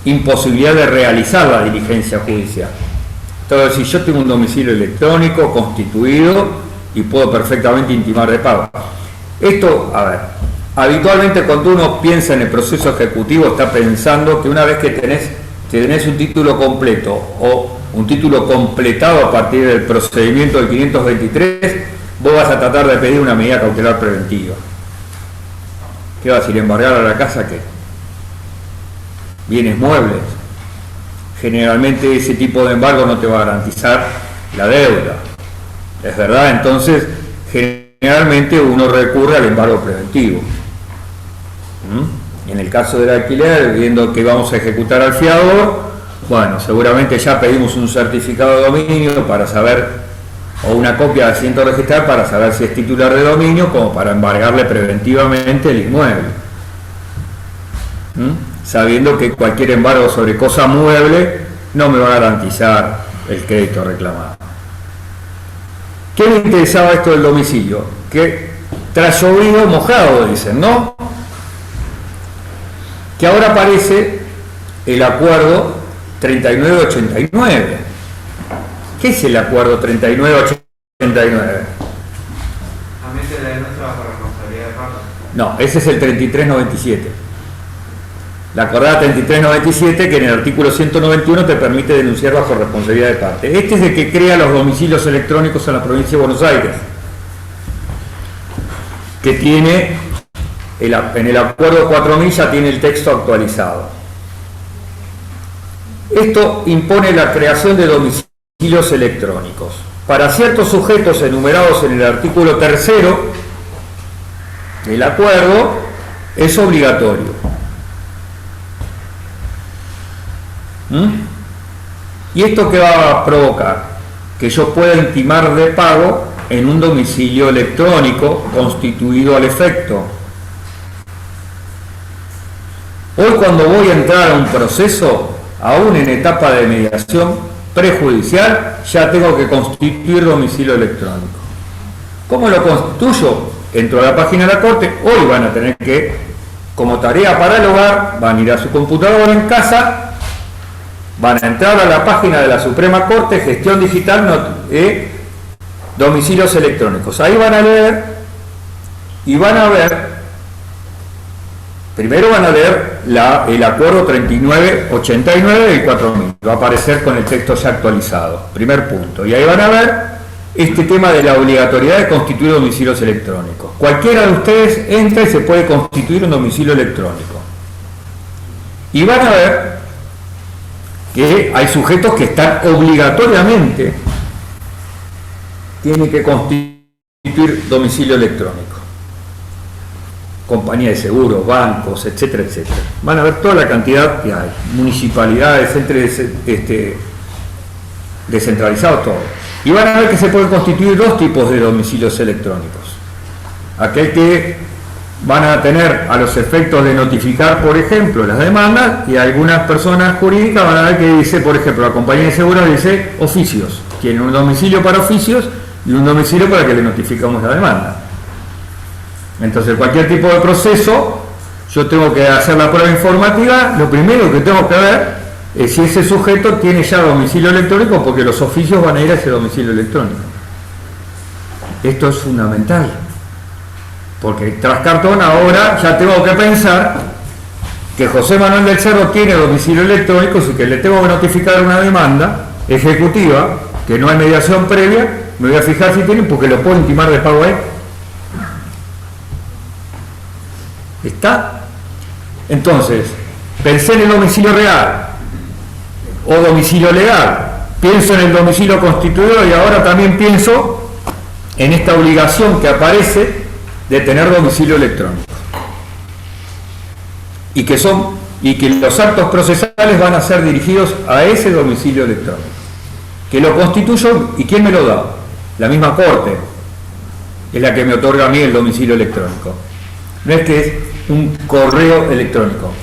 imposibilidad de realizar la diligencia judicial. Entonces, si yo tengo un domicilio electrónico constituido y puedo perfectamente intimar de pago. Esto, a ver, habitualmente cuando uno piensa en el proceso ejecutivo está pensando que una vez que tenés un título completo o un título completado a partir del procedimiento del 523, vos vas a tratar de pedir una medida cautelar preventiva. ¿Qué vas a ir a embargar a la casa? ¿Qué? Bienes muebles. Generalmente ese tipo de embargo no te va a garantizar la deuda. ¿Es verdad? Entonces, generalmente uno recurre al embargo preventivo. En el caso del alquiler, viendo que vamos a ejecutar al fiador, bueno, seguramente ya pedimos un certificado de dominio para saber, o una copia de asiento registral para saber si es titular de dominio, como para embargarle preventivamente el inmueble. Sabiendo que cualquier embargo sobre cosa mueble no me va a garantizar el crédito reclamado. ¿Qué me interesaba esto del domicilio? Que tras llovido mojado, dicen, ¿no? Que ahora aparece el acuerdo 3989. ¿Qué es el acuerdo 3989? Ambiente de la denuncia bajo responsabilidad de pago. No, ese es el 3397. La acordada 3397, que en el artículo 191 te permite denunciar bajo responsabilidad de parte. Este es el que crea los domicilios electrónicos en la provincia de Buenos Aires, que tiene, en el acuerdo 4000 ya tiene el texto actualizado. Esto impone la creación de domicilios electrónicos. Para ciertos sujetos enumerados en el artículo 3 del acuerdo, es obligatorio. ¿Y esto qué va a provocar? Que yo pueda intimar de pago en un domicilio electrónico constituido al efecto. Hoy, cuando voy a entrar a un proceso, aún en etapa de mediación prejudicial, ya tengo que constituir domicilio electrónico. ¿Cómo lo constituyo? Entro a la página de la Corte. Hoy van a tener que, como tarea para el hogar, van a ir a su computadora en casa, van a entrar a la página de la Suprema Corte, gestión digital, domicilios electrónicos. Ahí van a leer y van a ver, primero van a leer el acuerdo 3989 del 4000. Va a aparecer con el texto ya actualizado, primer punto. Y ahí van a ver este tema de la obligatoriedad de constituir domicilios electrónicos. Cualquiera de ustedes entra y se puede constituir un domicilio electrónico. Y van a ver que hay sujetos que están obligatoriamente, tienen que constituir domicilio electrónico. Compañía de seguros, bancos, etcétera, etcétera. Van a ver toda la cantidad que hay, municipalidades, descentralizados, todo. Y van a ver que se pueden constituir dos tipos de domicilios electrónicos. Aquel que van a tener a los efectos de notificar, por ejemplo, las demandas, y algunas personas jurídicas van a ver que dice, por ejemplo, la compañía de seguros dice oficios, tiene un domicilio para oficios y un domicilio para que le notificamos la demanda. Entonces, cualquier tipo de proceso, yo tengo que hacer la prueba informativa, lo primero que tengo que ver es si ese sujeto tiene ya domicilio electrónico, porque los oficios van a ir a ese domicilio electrónico. Esto es fundamental, porque tras cartón ahora ya tengo que pensar que José Manuel del Cerro tiene domicilio electrónico, y que le tengo que notificar una demanda ejecutiva, que no hay mediación previa, me voy a fijar si tiene, porque lo puedo intimar de pago a él. ¿Está? Entonces, pensé en el domicilio real o domicilio legal, pienso en el domicilio constituido, y ahora también pienso en esta obligación que aparece de tener domicilio electrónico, y que los actos procesales van a ser dirigidos a ese domicilio electrónico, que lo constituyo. ¿Y quién me lo da? La misma Corte es la que me otorga a mí el domicilio electrónico. No es que es un correo electrónico,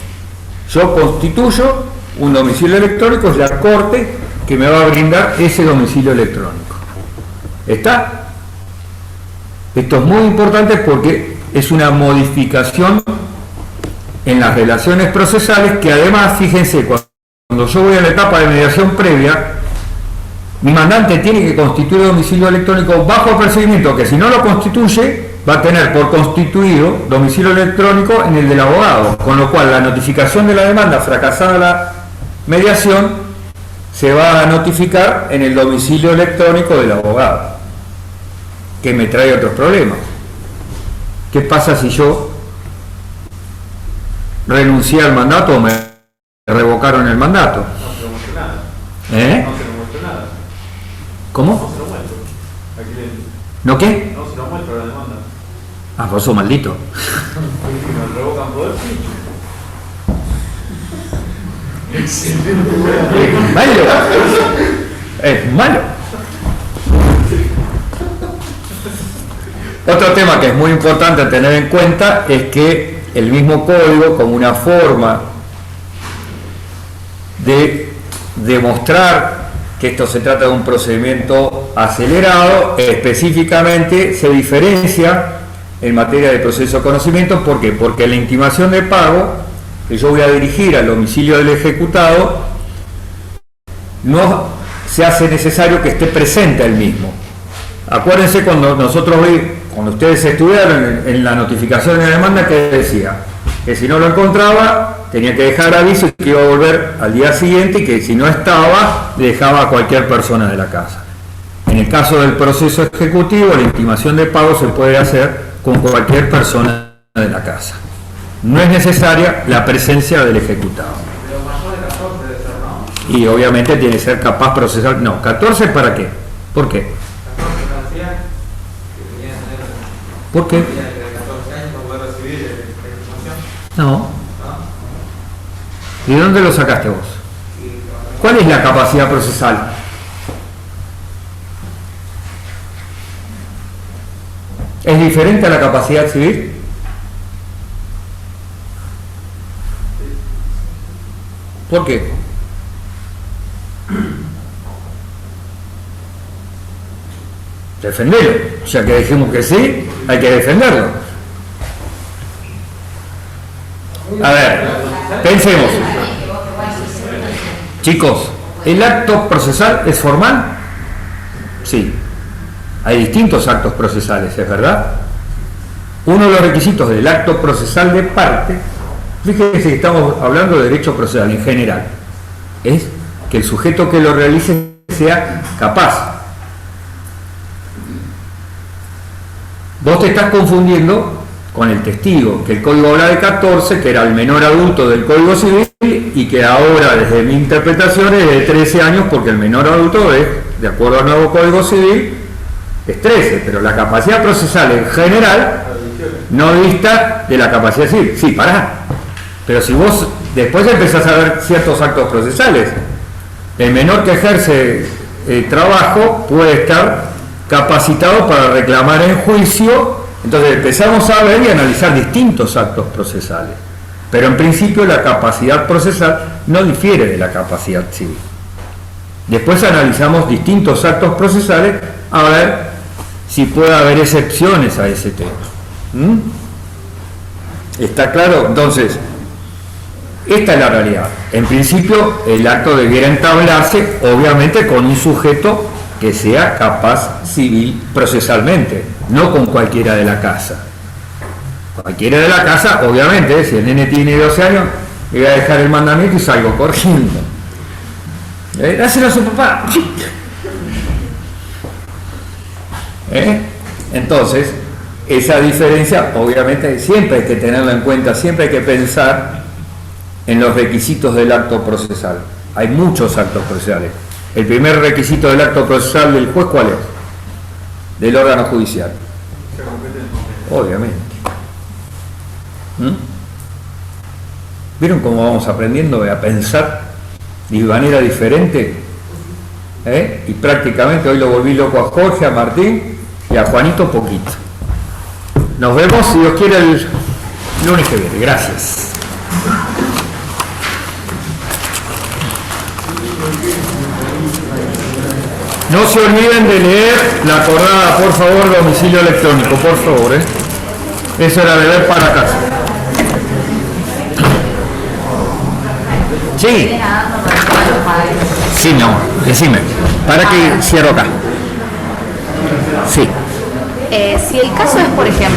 yo constituyo un domicilio electrónico, es la Corte que me va a brindar ese domicilio electrónico. ¿Está? Esto es muy importante porque es una modificación en las relaciones procesales, que además, fíjense, cuando yo voy a la etapa de mediación previa, mi mandante tiene que constituir domicilio electrónico bajo apercibimiento, que si no lo constituye, va a tener por constituido domicilio electrónico en el del abogado, con lo cual la notificación de la demanda fracasada la mediación se va a notificar en el domicilio electrónico del abogado, que me trae otros problemas. ¿Qué pasa si yo renuncié al mandato o me revocaron el mandato? No se lo muestro nada. ¿Eh? No se lo muestro nada. ¿Cómo? No se lo muestro. Aquí ¿No qué? no se lo muestro la demanda. Ah, vos sos maldito. Si me revocan poder, sí. Es malo. Es malo. Otro tema que es muy importante tener en cuenta es que el mismo código, como una forma de demostrar que esto se trata de un procedimiento acelerado, específicamente se diferencia en materia de proceso de conocimiento. ¿Por qué? Porque la intimación de pago que yo voy a dirigir al domicilio del ejecutado no se hace necesario que esté presente el mismo. Acuérdense cuando ustedes estudiaron en la notificación de la demanda, que decía que si no lo encontraba tenía que dejar aviso y que iba a volver al día siguiente, y que si no estaba dejaba a cualquier persona de la casa. En el caso del proceso ejecutivo, la intimación de pago se puede hacer con cualquier persona de la casa. No es necesaria la presencia del ejecutado. Pero mayor de 14 debe ser, ¿no? Y obviamente tiene que ser capaz procesal. No, 14 ¿para qué? ¿Por qué? 14 decía que tenían que tener. ¿Por qué? Tenían que tener 14 años para poder recibir la información. No. ¿No? ¿Y de dónde lo sacaste vos? ¿Cuál es la capacidad procesal? ¿Es diferente a la capacidad civil? ¿Por qué? Defenderlo. O sea, que dijimos que sí, hay que defenderlo. A ver, pensemos. Chicos, ¿el acto procesal es formal? Sí. Hay distintos actos procesales, ¿es verdad? Uno de los requisitos del acto procesal de parte, fíjense que estamos hablando de derecho procesal en general, es que el sujeto que lo realice sea capaz. Vos te estás confundiendo con el testigo, que el código habla de 14, que era el menor adulto del Código Civil, y que ahora, desde mi interpretación, es de 13 años, porque el menor adulto es, de acuerdo al nuevo Código Civil, es 13, pero la capacidad procesal en general no dista de la capacidad civil. Sí, pará. Pero si vos después empezás a ver ciertos actos procesales, el menor que ejerce trabajo puede estar capacitado para reclamar en juicio Entonces empezamos a ver y analizar distintos actos procesales. Pero en principio la capacidad procesal no difiere de la capacidad civil. Después analizamos distintos actos procesales a ver si puede haber excepciones a ese tema. ¿Está claro? Entonces, esta es la realidad. En principio, el acto debiera entablarse, obviamente, con un sujeto que sea capaz civil procesalmente, no con cualquiera de la casa. Cualquiera de la casa, obviamente, si el nene tiene 12 años, le voy a dejar el mandamiento y salgo corriendo. Dáselo a su papá. Entonces, esa diferencia, obviamente, siempre hay que tenerla en cuenta, siempre hay que pensar en los requisitos del acto procesal. Hay muchos actos procesales. El primer requisito del acto procesal del juez, ¿cuál es? Del órgano judicial. Obviamente. ¿Vieron cómo vamos aprendiendo a pensar de manera diferente? Y prácticamente hoy lo volví loco a Jorge, a Martín y a Juanito poquito. Nos vemos, si Dios quiere, el lunes que viene. Gracias. No se olviden de leer la acordada, por favor, domicilio electrónico, por favor. Eso era deber para casa. Sí. Sí, no, decime. ¿Para qué cierro acá? Sí. Si el caso es, por ejemplo,